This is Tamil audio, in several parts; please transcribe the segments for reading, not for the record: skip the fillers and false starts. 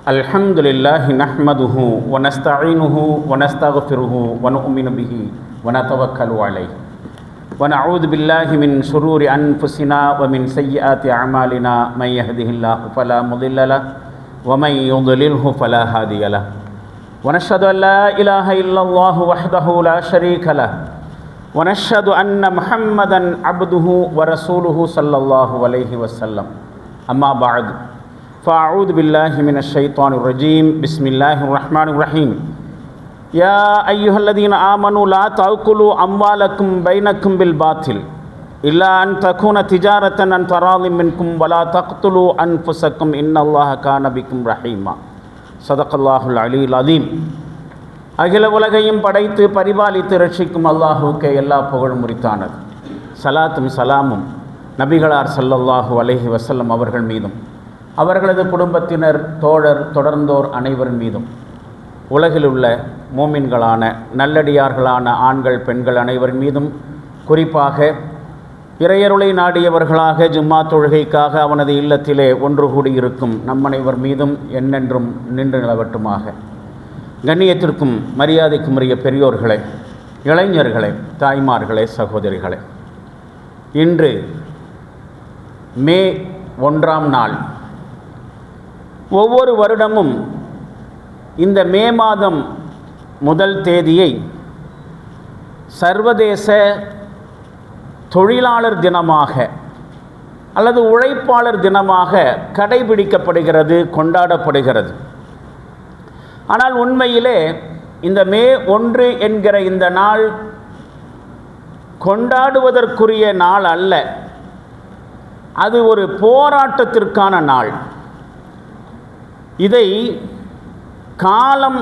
அல்ஹம்துலில்லாஹி நஹ்மதுஹு வ நஸ்தஈனுஹு வ நஸ்தக்ஃபிருஹு வ நு'மினு பிஹி வ நதவக்கலு அலைஹி வ நஊது பில்லாஹி மின் ஷுரூரி அன்ஃபுஸினா வ மின் ஸய்யிஆத்தி அஅமாலினா மை யஹ்திஹில்லாஹு ஃபலா முضில்ல லஹு வ மை யுضலில்ஹு ஃபலா ஹாதிய லஹு வ நஷ்ஹது அன் லா இலாஹ இல்லல்லாஹு வஹ்தஹு லா ஷரீக லஹு வ நஷ்ஹது அன்ன முஹம்மதன் அப்துஹு வ ரசூலுஹு ஸல்லல்லாஹு அலைஹி வஸல்லம் அம்மா பஅத் فأعوذ بالله من الشيطان الرجيم بسم الله الرحمن الرحيم يا أيها الذين آمنوا لا تأكلوا أموالكم بينكم بالباطل إلا أن تكون تجارة عن تراض منكم ولا تقتلوا أنفسكم إن الله كان بكم رحيما صدق الله العلي العظيم அகில உலகையும் படைத்து பரிபாலித்து ரட்சிக்கும் அல்லாஹுக்கே எல்லா புகழும் உரித்தானது. சலாத்தும் சலாமும் நபிகளார் ஸல்லல்லாஹு அலைஹி வஸல்லம் அவர்கள் மீதும் அவர்களது குடும்பத்தினர் தோழர் தொடர்ந்தோர் அனைவரின் மீதும் உலகில் உள்ள மோமின்களான நல்லடியார்களான ஆண்கள் பெண்கள் அனைவரின் மீதும் குறிப்பாக இறையருளை நாடியவர்களாக ஜும்மா தொழுகைக்காக அவனது இல்லத்திலே ஒன்று கூடியிருக்கும் நம்மனைவர் மீதும் என்னென்றும் நின்று நிலவட்டுமாக. கண்ணியத்திற்கும் மரியாதைக்கும் உரிய பெரியோர்களே, இளைஞர்களே, தாய்மார்களே, சகோதரிகளே, இன்று மே 1ஆம் நாள். ஒவ்வொரு வருடமும் இந்த மே மாதம் முதல் தேதியை சர்வதேச தொழிலாளர் தினமாக அல்லது உழைப்பாளர் தினமாக கடைபிடிக்கப்படுகிறது, கொண்டாடப்படுகிறது. ஆனால் உண்மையிலே இந்த மே 1 என்கிற இந்த நாள் கொண்டாடுவதற்குரிய நாள் அல்ல. அது ஒரு போராட்டத்திற்கான நாள். இதை காலம்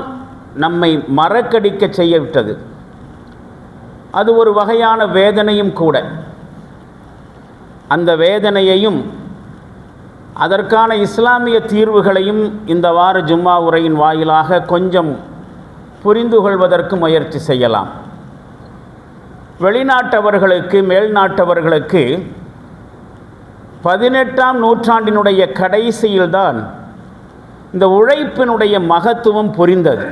நம்மை மறக்கடிக்க செய்யவிட்டது. அது ஒரு வகையான வேதனையும் கூட. அந்த வேதனையையும் அதற்கான இஸ்லாமிய தீர்வுகளையும் இந்த வார ஜும்மா உரையின் வாயிலாக கொஞ்சம் புரிந்து கொள்வதற்கு முயற்சி செய்யலாம். வெளிநாட்டவர்களுக்கு, மேல்நாட்டவர்களுக்கு 18ஆம் நூற்றாண்டினுடைய கடைசியில்தான் இந்த உழைப்பினுடைய மகத்துவம் புரிந்தது.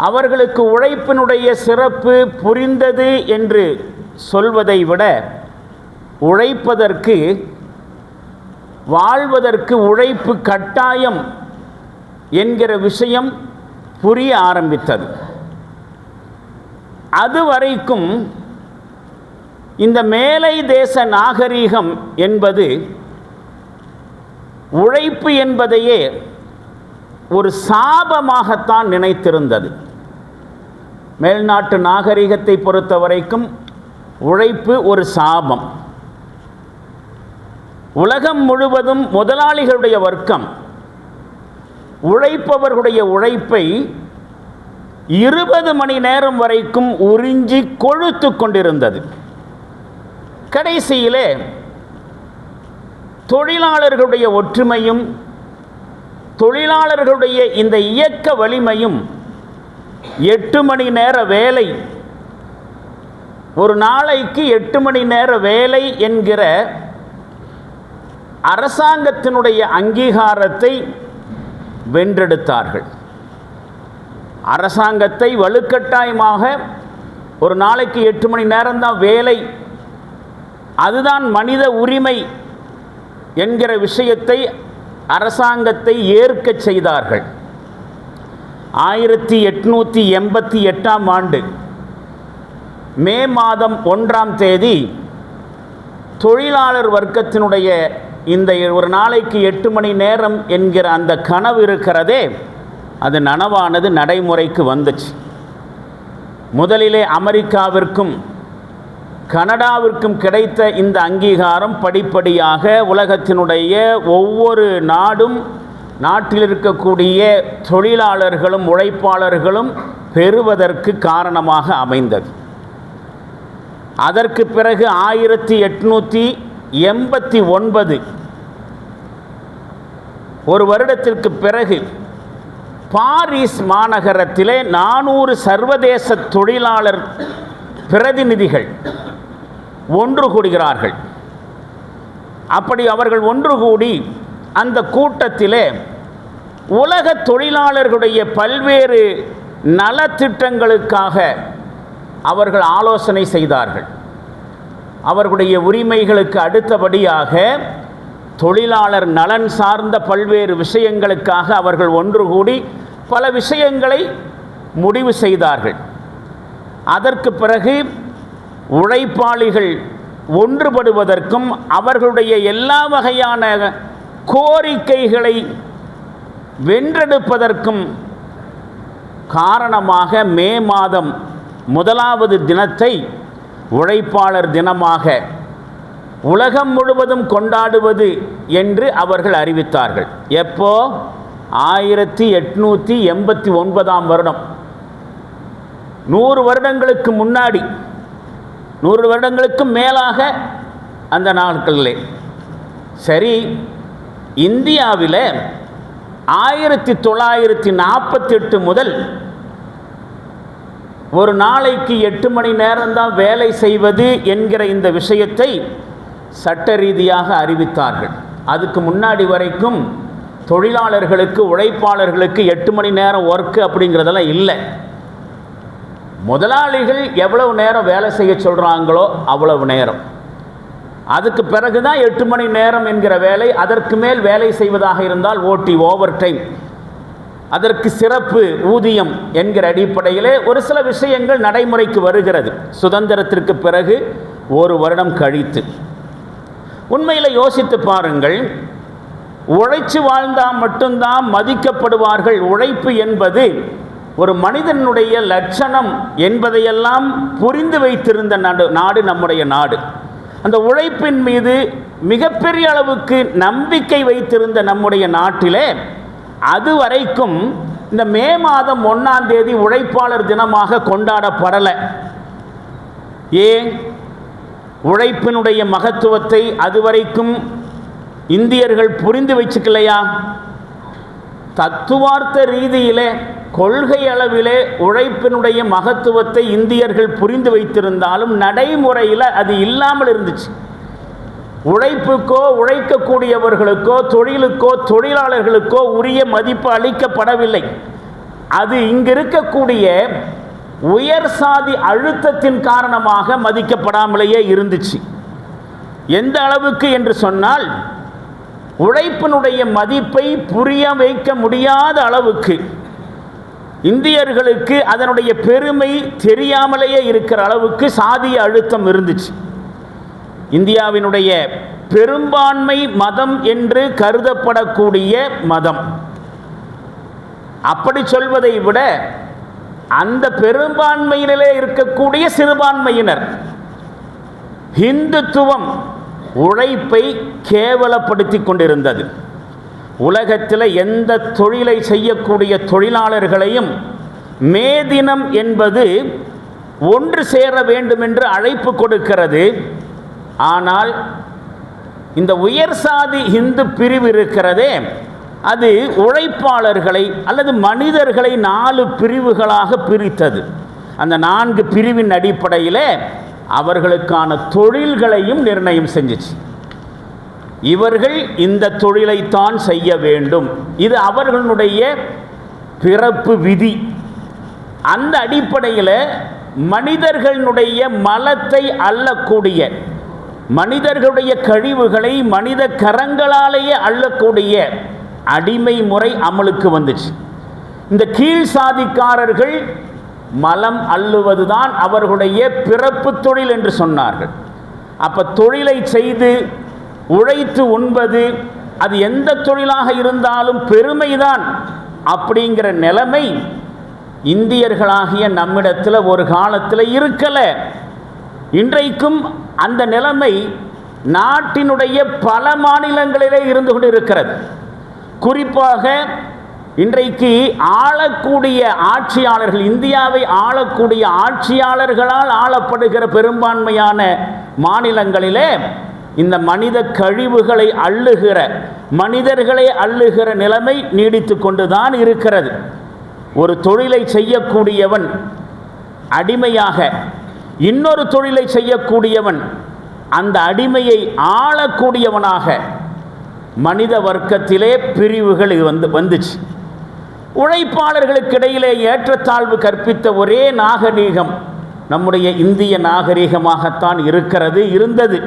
அவர்களுக்கு உழைப்பினுடைய சிறப்பு புரிந்தது என்று சொல்வதை விட உழைப்பதற்கு, வாழ்வதற்கு உழைப்பு கட்டாயம் என்கிற விஷயம் புரிய ஆரம்பித்தது. அதுவரைக்கும் இந்த மேலை தேச நாகரீகம் என்பது உழைப்பு என்பதையே ஒரு சாபமாகத்தான் நினைத்திருந்தது. மேல்நாட்டு நாகரீகத்தை பொறுத்த வரைக்கும் உழைப்பு ஒரு சாபம். உலகம் முழுவதும் முதலாளிகளுடைய வர்க்கம் உழைப்பவர்களுடைய உழைப்பை 20 மணி நேரம் வரைக்கும் உறிஞ்சி கொழுத்து கொண்டிருந்தது. கடைசியிலே தொழிலாளர்களுடைய ஒற்றுமையும் தொழிலாளர்களுடைய இந்த இயக்க வலிமையும் 8 மணி நேர வேலை, ஒரு நாளைக்கு 8 மணி நேர வேலை என்கிற அரசாங்கத்தினுடைய அங்கீகாரத்தை வென்றெடுத்தார்கள். அரசாங்கத்தை வலுக்கட்டாயமாக ஒரு நாளைக்கு 8 மணி நேரம்தான் வேலை, அதுதான் மனித உரிமை என்கிற விஷயத்தை அரசாங்கத்தை ஏற்க செய்தார்கள். 1888ஆம் ஆண்டு மே மாதம் 1ஆம் தேதி தொழிலாளர் வர்க்கத்தினுடைய இந்த ஒரு நாளைக்கு 8 மணி நேரம் என்கிற அந்த கனவு இருக்கிறதே, அது நனவானது, நடைமுறைக்கு வந்துச்சு. முதலிலே அமெரிக்காவிற்கும் கனடாவிற்கும் கிடைத்த இந்த அங்கீகாரம் படிப்படியாக உலகத்தினுடைய ஒவ்வொரு நாடும், நாட்டில் இருக்கக்கூடிய தொழிலாளர்களும் உழைப்பாளர்களும் பெறுவதற்கு காரணமாக அமைந்தது. அதற்கு பிறகு 1889 ஒரு வருடத்திற்கு பிறகு பாரிஸ் மாநகரத்திலே 400 சர்வதேச தொழிலாளர் பிரதிநிதிகள் ஒன்று கூடுகிறார்கள். அப்படி அவர்கள் ஒன்று கூடி அந்த கூட்டத்திலே உலக தொழிலாளர்களுடைய பல்வேறு நலத்திட்டங்களுக்காக அவர்கள் ஆலோசனை செய்தார்கள். அவர்களுடைய உரிமைகளுக்கு அடுத்தபடியாக தொழிலாளர் நலன் சார்ந்த பல்வேறு விஷயங்களுக்காக அவர்கள் ஒன்று கூடி பல விஷயங்களை முடிவு செய்தார்கள். அதற்கு பிறகு உழைப்பாளிகள் ஒன்றுபடுவதற்கும் அவர்களுடைய எல்லா வகையான கோரிக்கைகளை வென்றெடுப்பதற்கும் காரணமாக மே மாதம் 1வது தினத்தை உழைப்பாளர் தினமாக உலகம் முழுவதும் கொண்டாடுவது என்று அவர்கள் அறிவித்தார்கள். எப்போ? 1889ஆம் வருடம், 100 வருடங்களுக்கு முன்னாடி, 100 வருடங்களுக்கு மேலாக அந்த நாட்களிலே. சரி, இந்தியாவில் 1948 முதல் ஒரு நாளைக்கு 8 மணி நேரம்தான் வேலை செய்வது என்கிற இந்த விஷயத்தை சட்ட ரீதியாக அறிவித்தார்கள். அதுக்கு முன்னாடி வரைக்கும் தொழிலாளர்களுக்கு, உழைப்பாளர்களுக்கு 8 மணி நேரம் ஒர்க்கு அப்படிங்கிறதெல்லாம் இல்லை. முதலாளிகள் எவ்வளவு நேரம் வேலை செய்ய சொல்கிறாங்களோ அவ்வளவு நேரம். அதுக்கு பிறகு தான் 8 மணி நேரம் என்கிற வேலை. அதற்கு மேல் வேலை செய்வதாக இருந்தால் ஓட்டி, ஓவர் டைம், அதற்கு சிறப்பு ஊதியம் என்கிற அடிப்படையிலே ஒரு சில விஷயங்கள் நடைமுறைக்கு வருகிறது சுதந்திரத்திற்கு பிறகு 1 வருடம் கழித்து. உண்மையில் யோசித்து பாருங்கள், உழைச்சு வாழ்ந்தால் மட்டும்தான் மதிக்கப்படுவார்கள். உழைப்பு என்பது ஒரு மனிதனுடைய லட்சணம் என்பதையெல்லாம் புரிந்து வைத்திருந்த நாடு நம்முடைய நாடு. அந்த உழைப்பின் மீது மிகப்பெரிய அளவுக்கு நம்பிக்கை வைத்திருந்த நம்முடைய நாட்டிலே அதுவரைக்கும் இந்த மே மாதம் 1ஆம் தேதி உழைப்பாளர் தினமாக கொண்டாடப்படலை. ஏன்? உழைப்பினுடைய மகத்துவத்தை அதுவரைக்கும் இந்தியர்கள் புரிந்து வச்சுக்கலையா? தத்துவார்த்த ரீதியிலே, கொள்கை அளவிலே உழைப்பினுடைய மகத்துவத்தை இந்தியர்கள் புரிந்து வைத்திருந்தாலும் நடைமுறையில் அது இல்லாமல் இருந்துச்சு. உழைப்புக்கோ, உழைக்கக்கூடியவர்களுக்கோ, தொழிலுக்கோ, தொழிலாளர்களுக்கோ உரிய மதிப்பு அளிக்கப்படவில்லை. அது இங்கு இருக்கக்கூடிய உயர் சாதி அழுத்தத்தின் காரணமாக மதிக்கப்படாமலேயே இருந்துச்சு. எந்த அளவுக்கு என்று சொன்னால், உழைப்பினுடைய மதிப்பை புரிய வைக்க முடியாத அளவுக்கு இந்தியர்களுக்கு அதனுடைய பெருமை தெரியாமலேயே இருக்கிற அளவுக்கு சாதிய அழுத்தம் இருந்துச்சு. இந்தியாவினுடைய பெரும்பான்மை மதம் என்று கருதப்படக்கூடிய மதம், அப்படி சொல்வதை விட அந்த பெரும்பான்மையிலே இருக்கக்கூடிய சிறுபான்மையினர், இந்துத்துவம் உழைப்பை கேவலப்படுத்தி கொண்டிருந்தது. உலகத்தில் எந்த தொழிலை செய்யக்கூடிய தொழிலாளர்களையும் மே தினம் என்பது ஒன்று சேர வேண்டும் என்று அழைப்பு கொடுக்கிறது. ஆனால் இந்த உயர் சாதி இந்து பிரிவு இருக்கிறதே, அது உழைப்பாளர்களை அல்லது மனிதர்களை 4 பிரிவுகளாக பிரித்தது. அந்த 4 பிரிவின் அடிப்படையில் அவர்களுக்கான தொழில்களையும் நிர்ணயம் செஞ்சிச்சு. இவர்கள் இந்த தொழிலைத்தான் செய்ய வேண்டும், இது அவர்களுடைய பிறப்பு விதி. அந்த அடிப்படையில் மனிதர்களுடைய மலத்தை அள்ளக்கூடிய, மனிதர்களுடைய கழிவுகளை மனித கரங்களாலேயே அள்ளக்கூடிய அடிமை முறை அமலுக்கு வந்துச்சு. இந்த கீழ் சாதிக்காரர்கள் மலம் அள்ளுவதுதான் அவர்களுடைய பிறப்பு தொழில் என்று சொன்னார்கள். அப்போ தொழிலை செய்து உழைத்து உண்பது, அது எந்த தொழிலாக இருந்தாலும் பெருமைதான் அப்படிங்கிற நிலைமை இந்தியர்களாகிய நம்மிடத்தில் ஒரு காலத்தில் இருக்கலை. இன்றைக்கும் அந்த நிலைமை நாட்டினுடைய பல மாநிலங்களிலே இருந்து கொண்டு இருக்கிறது. குறிப்பாக இன்றைக்கு ஆளக்கூடிய ஆட்சியாளர்கள், இந்தியாவை ஆளக்கூடிய ஆட்சியாளர்களால் ஆளப்படுகிற பெரும்பான்மையான மாநிலங்களிலே இந்த மனித கழிவுகளை அள்ளுகிற, மனிதர்களை அள்ளுகிற நிலைமை நீடித்து கொண்டுதான் இருக்கிறது. ஒரு தொழிலை செய்யக்கூடியவன் அடிமையாக, இன்னொரு தொழிலை செய்யக்கூடியவன் அந்த அடிமையை ஆளக்கூடியவனாக, மனித வர்க்கத்திலே பிரிவுகள் இது வந்துச்சு. உழைப்பாளர்களுக்கு இடையிலே ஏற்றத்தாழ்வு கற்பித்த ஒரே நாகரீகம் நம்முடைய இந்திய நாகரீகமாகத்தான் இருந்தது.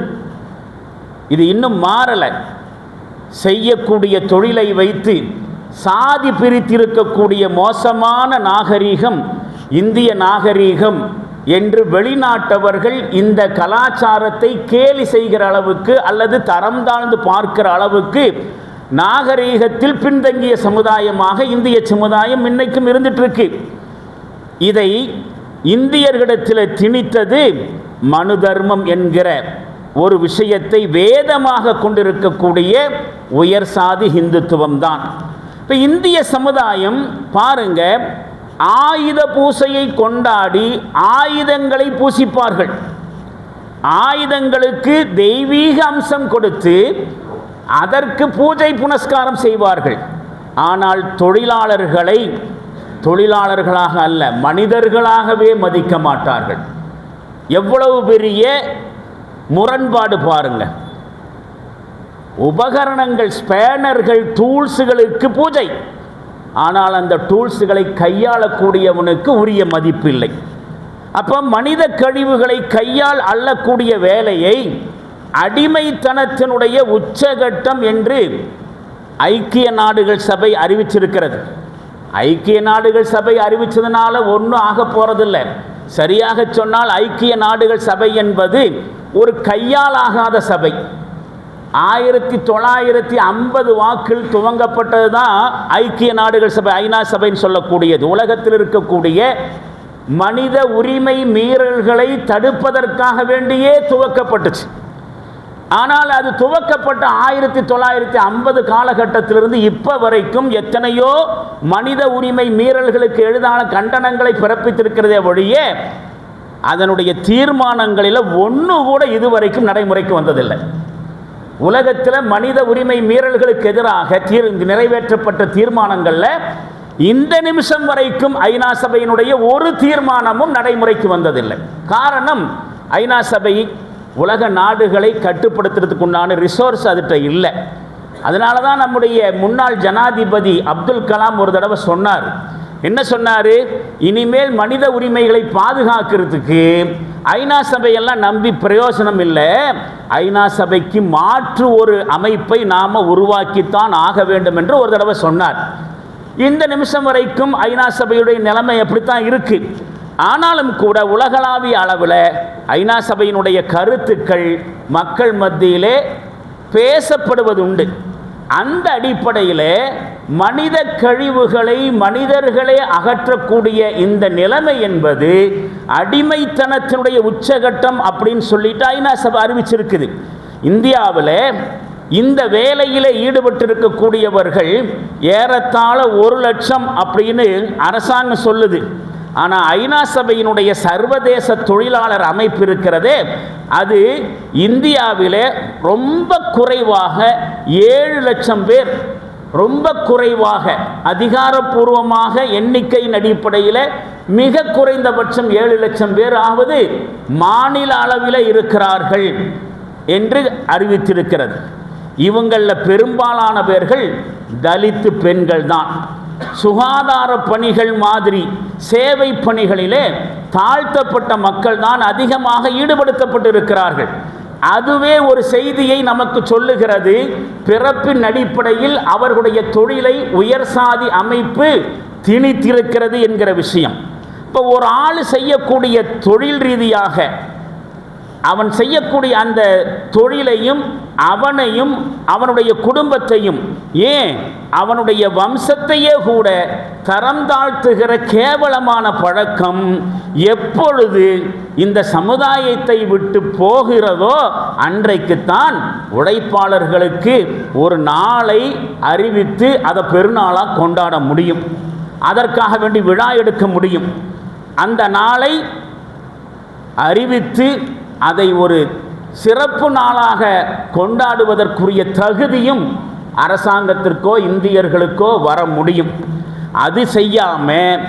இது இன்னும் மாறலை. செய்யக்கூடிய தொழிலை வைத்து சாதி பிரித்திருக்கக்கூடிய மோசமான நாகரீகம் இந்திய நாகரீகம் என்று வெளிநாட்டவர்கள் இந்த கலாச்சாரத்தை கேலி செய்கிற அளவுக்கு அல்லது தரம் தாழ்ந்து பார்க்கிற அளவுக்கு நாகரீகத்தில் பின்தங்கிய சமுதாயமாக இந்திய சமுதாயம் இன்னைக்கும் இருந்துட்டு இருக்கு. இதை இந்தியர்களிடத்தில் திணித்தது மனு தர்மம் என்கிற ஒரு விஷயத்தை வேதமாக கொண்டிருக்கக்கூடிய உயர் சாதி இந்துத்துவம் தான். இப்போ இந்திய சமுதாயம் பாருங்க, ஆயுத பூசையை கொண்டாடி ஆயுதங்களை பூசிப்பார்கள். ஆயுதங்களுக்கு தெய்வீக அம்சம் கொடுத்து அதற்கு பூஜை புனஸ்காரம் செய்வார்கள். ஆனால் தொழிலாளர்களை தொழிலாளர்களாக அல்ல, மனிதர்களாகவே மதிக்க மாட்டார்கள். எவ்வளவு பெரிய முரண்பாடு பாருங்க. உபகரணங்கள், ஸ்பேனர்கள், டூல்ஸுகளுக்கு பூஜை, ஆனால் அந்த டூல்ஸுகளை கையாளக்கூடியவனுக்கு உரிய மதிப்பு இல்லை. அப்போ மனித கழிவுகளை கையால் அள்ளக்கூடிய வேலையை அடிமைத்தனத்தினுடைய உச்சகட்டம் என்று ஐக்கிய நாடுகள் சபை அறிவிச்சிருக்கிறது. ஐக்கிய நாடுகள் சபை அறிவிச்சதுனால ஒன்றும் ஆக போறதில்லை. சரியாக சொன்னால் ஐக்கிய நாடுகள் சபை என்பது ஒரு கையால் ஆகாத சபை. 1950 வாக்கில் துவங்கப்பட்டது தான் ஐக்கிய நாடுகள் சபை, ஐநா சபைன்னு சொல்லக்கூடியது. உலகத்தில் இருக்கக்கூடிய மனித உரிமை மீறல்களை தடுப்பதற்காக வேண்டியே துவக்கப்பட்டுச்சு. ஆனால் அது துவக்கப்பட்ட 1950 காலகட்டத்திலிருந்து இப்போ வரைக்கும் எத்தனையோ மனித உரிமை மீறல்களுக்கு எதிரான கண்டனங்களை பிறப்பித்திருக்கிறதே ஒழிய அதனுடைய தீர்மானங்களில் ஒன்று கூட இதுவரைக்கும் நடைமுறைக்கு வந்ததில்லை. உலகத்தில் மனித உரிமை மீறல்களுக்கு எதிராக நிறைவேற்றப்பட்ட தீர்மானங்களில் இந்த நிமிஷம் வரைக்கும் ஐநா சபையினுடைய ஒரு தீர்மானமும் நடைமுறைக்கு வந்ததில்லை. காரணம், ஐநா சபை உலக நாடுகளை கட்டுப்படுத்துறதுக்கு உண்டான ரிசோர்ஸ் அதுகிட்ட இல்லை. அதனால தான் நம்முடைய முன்னாள் ஜனாதிபதி அப்துல் கலாம் ஒரு தடவை சொன்னார். என்ன சொன்னார்? இனிமேல் மனித உரிமைகளை பாதுகாக்கிறதுக்கு ஐநா சபையெல்லாம் நம்பி பிரயோஜனம் இல்லை, ஐநா சபைக்கு மாற்று ஒரு அமைப்பை நாம் உருவாக்கித்தான் ஆக வேண்டும் என்று ஒரு தடவை சொன்னார். இந்த நிமிஷம் வரைக்கும் ஐநா சபையுடைய நிலைமை எப்படித்தான் இருக்கு. ஆனாலும் கூட உலகளாவிய அளவில் ஐநா சபையினுடைய கருத்துக்கள் மக்கள் மத்தியிலே பேசப்படுவது உண்டு. அந்த அடிப்படையில் மனித கழிவுகளை மனிதர்களே அகற்றக்கூடிய இந்த நிலைமை என்பது அடிமைத்தனத்தினுடைய உச்சகட்டம் அப்படின்னு சொல்லிட்டு ஐநா சபை அறிவிச்சிருக்குது. இந்தியாவில் இந்த வேலையில் ஈடுபட்டிருக்கக்கூடியவர்கள் ஏறத்தாழ 1 லட்சம் அப்படின்னு அரசாங்கம் சொல்லுது. ஆனால் ஐநா சபையினுடைய சர்வதேச தொழிலாளர் அமைப்பு இருக்கிறதே, அது இந்தியாவிலே ரொம்ப குறைவாக 7 லட்சம் பேர், ரொம்ப குறைவாக, அதிகாரப்பூர்வமாக எண்ணிக்கையின் அடிப்படையில் மிக குறைந்தபட்சம் 7 லட்சம் பேர் ஆவது மாநில அளவில் இருக்கிறார்கள் என்று அறிவித்திருக்கிறது. இவங்களில் பெரும்பாலான பேர்கள் தலித்து பெண்கள் தான். சுகாதார பணிகள் மாதிரி சேவை பணிகளிலே தாழ்த்தப்பட்ட மக்கள் தான் அதிகமாக ஈடுபடுத்தப்பட்டிருக்கிறார்கள். அதுவே ஒரு செய்தியை நமக்கு சொல்லுகிறது. பிறப்பின் அடிப்படையில் அவர்களுடைய தொழிலை உயர் சாதி அமைப்பு திணித்திருக்கிறது என்கிற விஷயம். இப்போ ஒரு ஆள் செய்யக்கூடிய தொழில் ரீதியாக அவன் செய்யக்கூடிய அந்த தொழிலையும் அவனையும் அவனுடைய குடும்பத்தையும், ஏன் அவனுடைய வம்சத்தையே கூட தரம் தாழ்த்துகிற கேவலமான பழக்கம் எப்பொழுது இந்த சமுதாயத்தை விட்டு போகிறதோ அன்றைக்குத்தான் உழைப்பாளர்களுக்கு ஒரு நாளை அறிவித்து அதை பெருநாளாக கொண்டாட முடியும். அதற்காக வேண்டி விழா எடுக்க முடியும். அந்த நாளை அறிவித்து அதை ஒரு சிறப்பு நாளாக கொண்டாடுவதற்குரிய தகுதியும் அரசாங்கத்திற்கோ இந்தியர்களுக்கோ வர முடியும். அது செய்யாமல்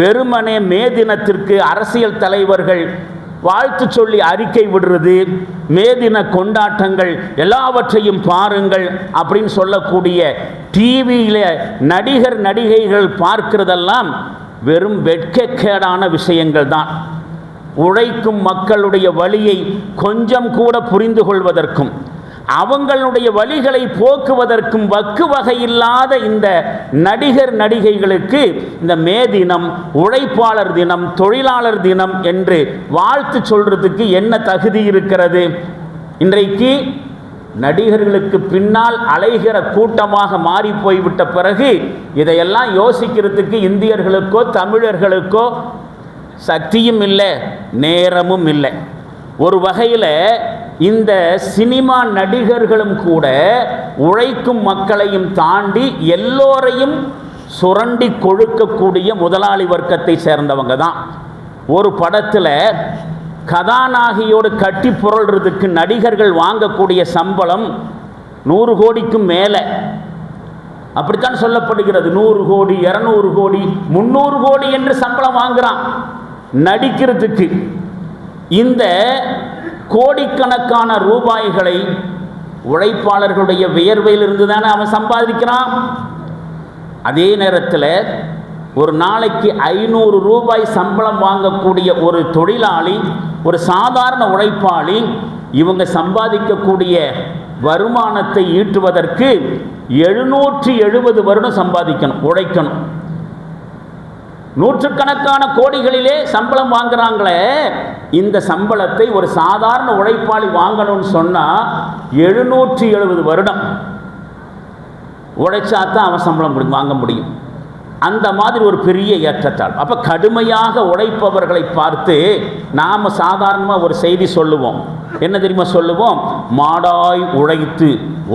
வெறுமனே மே தினத்திற்கு அரசியல் தலைவர்கள் வாழ்த்து சொல்லி அறிக்கை விடுறது, மேதின கொண்டாட்டங்கள் எல்லாவற்றையும் பாருங்கள் அப்படின்னு சொல்லக்கூடிய டிவியில் நடிகர் நடிகைகள் பார்க்கிறதெல்லாம் வெறும் வெட்கக்கேடான விஷயங்கள் தான். உழைக்கும் மக்களுடைய வலியை கொஞ்சம் கூட புரிந்து கொள்வதற்கும் அவங்களுடைய வழிகளை போக்குவதற்கும் வக்கு வகையில்லாத இந்த நடிகர் நடிகைகளுக்கு இந்த மே தினம், உழைப்பாளர் தினம், தொழிலாளர் தினம் என்று வாழ்த்து சொல்றதுக்கு என்ன தகுதி இருக்கிறது? இன்றைக்கு நடிகர்களுக்கு பின்னால் அலைகிற கூட்டமாக மாறி போய்விட்ட பிறகு இதையெல்லாம் யோசிக்கிறதுக்கு இந்தியர்களுக்கோ தமிழர்களுக்கோ சக்தியும் இல்லை, நேரமும் இல்லை. ஒரு வகையில் இந்த சினிமா நடிகர்களும் கூட உழைக்கும் மக்களையும் தாண்டி எல்லோரையும் சுரண்டி கொழுக்கக்கூடிய முதலாளி வர்க்கத்தை சேர்ந்தவங்க தான். ஒரு படத்தில் கதாநாயகியோடு கட்டி புரள்றதுக்கு நடிகர்கள் வாங்கக்கூடிய சம்பளம் 100 கோடிக்கும் மேலே, அப்படித்தான் சொல்லப்படுகிறது. 100 கோடி, 200 கோடி, 300 கோடி என்று சம்பளம் வாங்குறான் நடிக்கிறதுக்கு. இந்த கோடிக்கணக்கான ரூபாய்களை உழைப்பாளர்களுடைய வியர்வையிலிருந்து தானே அவன் சம்பாதிக்கிறான். அதே நேரத்தில் ஒரு நாளைக்கு 500 ரூபாய் சம்பளம் வாங்கக்கூடிய ஒரு தொழிலாளி, ஒரு சாதாரண உழைப்பாளி, இவங்க சம்பாதிக்கக்கூடிய வருமானத்தை ஈட்டுவதற்கு 770 வருடம் சம்பாதிக்கணும், உழைக்கணும். நூற்றுக்கணக்கான கோடிகளிலே சம்பளம் வாங்குறாங்களே, இந்த சம்பளத்தை ஒரு சாதாரண உழைப்பாளி வாங்கணும்னு சொன்னால் 770 வருடம் உழைச்சாத்தான் அவன் சம்பளம் வாங்க முடியும். அந்த மாதிரி ஒரு பெரிய ஏற்றத்தாழ். அப்போ கடுமையாக உழைப்பவர்களை பார்த்து நாம் சாதாரணமாக ஒரு செய்தி சொல்லுவோம். என்ன தெரியுமா சொல்லுவோம்? மாடாய் உழைத்து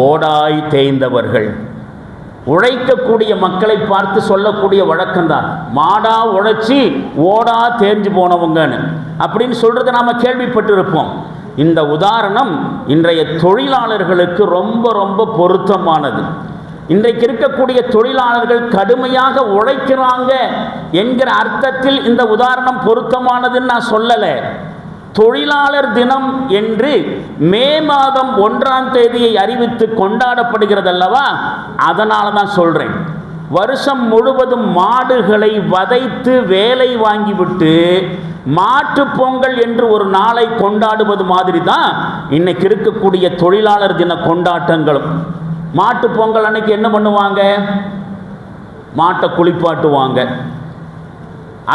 ஓடாய் தேய்ந்தவர்கள். உழைக்கக்கூடிய மக்களை பார்த்து சொல்லக்கூடிய வழக்கம்தான் மாடா உழைச்சி ஓடா தேஞ்சு போனவங்கன்னு அப்படின்னு சொல்றதை நாம் கேள்விப்பட்டிருப்போம். இந்த உதாரணம் இன்றைய தொழிலாளர்களுக்கு ரொம்ப ரொம்ப பொருத்தமானது. இன்றைக்கு இருக்கக்கூடிய தொழிலாளர்கள் கடுமையாக உழைக்கிறாங்க என்கிற அர்த்தத்தில் இந்த உதாரணம் பொருத்தமானதுன்னு நான் சொல்லலை. தொழிலாளர் தினம் என்று மே மாதம் 1ஆம் தேதியை அறிவித்து கொண்டாடப்படுகிறது அல்லவா, அதனால தான் சொல்கிறேன். வருஷம் முழுவதும் மாடுகளை வதைத்து வேலை வாங்கிவிட்டு மாட்டு பொங்கல் என்று ஒரு நாளை கொண்டாடுவது மாதிரி தான் இன்னைக்கு இருக்கக்கூடிய தொழிலாளர் தின கொண்டாட்டங்களும். மாட்டு பொங்கல் அன்னைக்கு என்ன பண்ணுவாங்க? மாட்டை குளிப்பாட்டுவாங்க,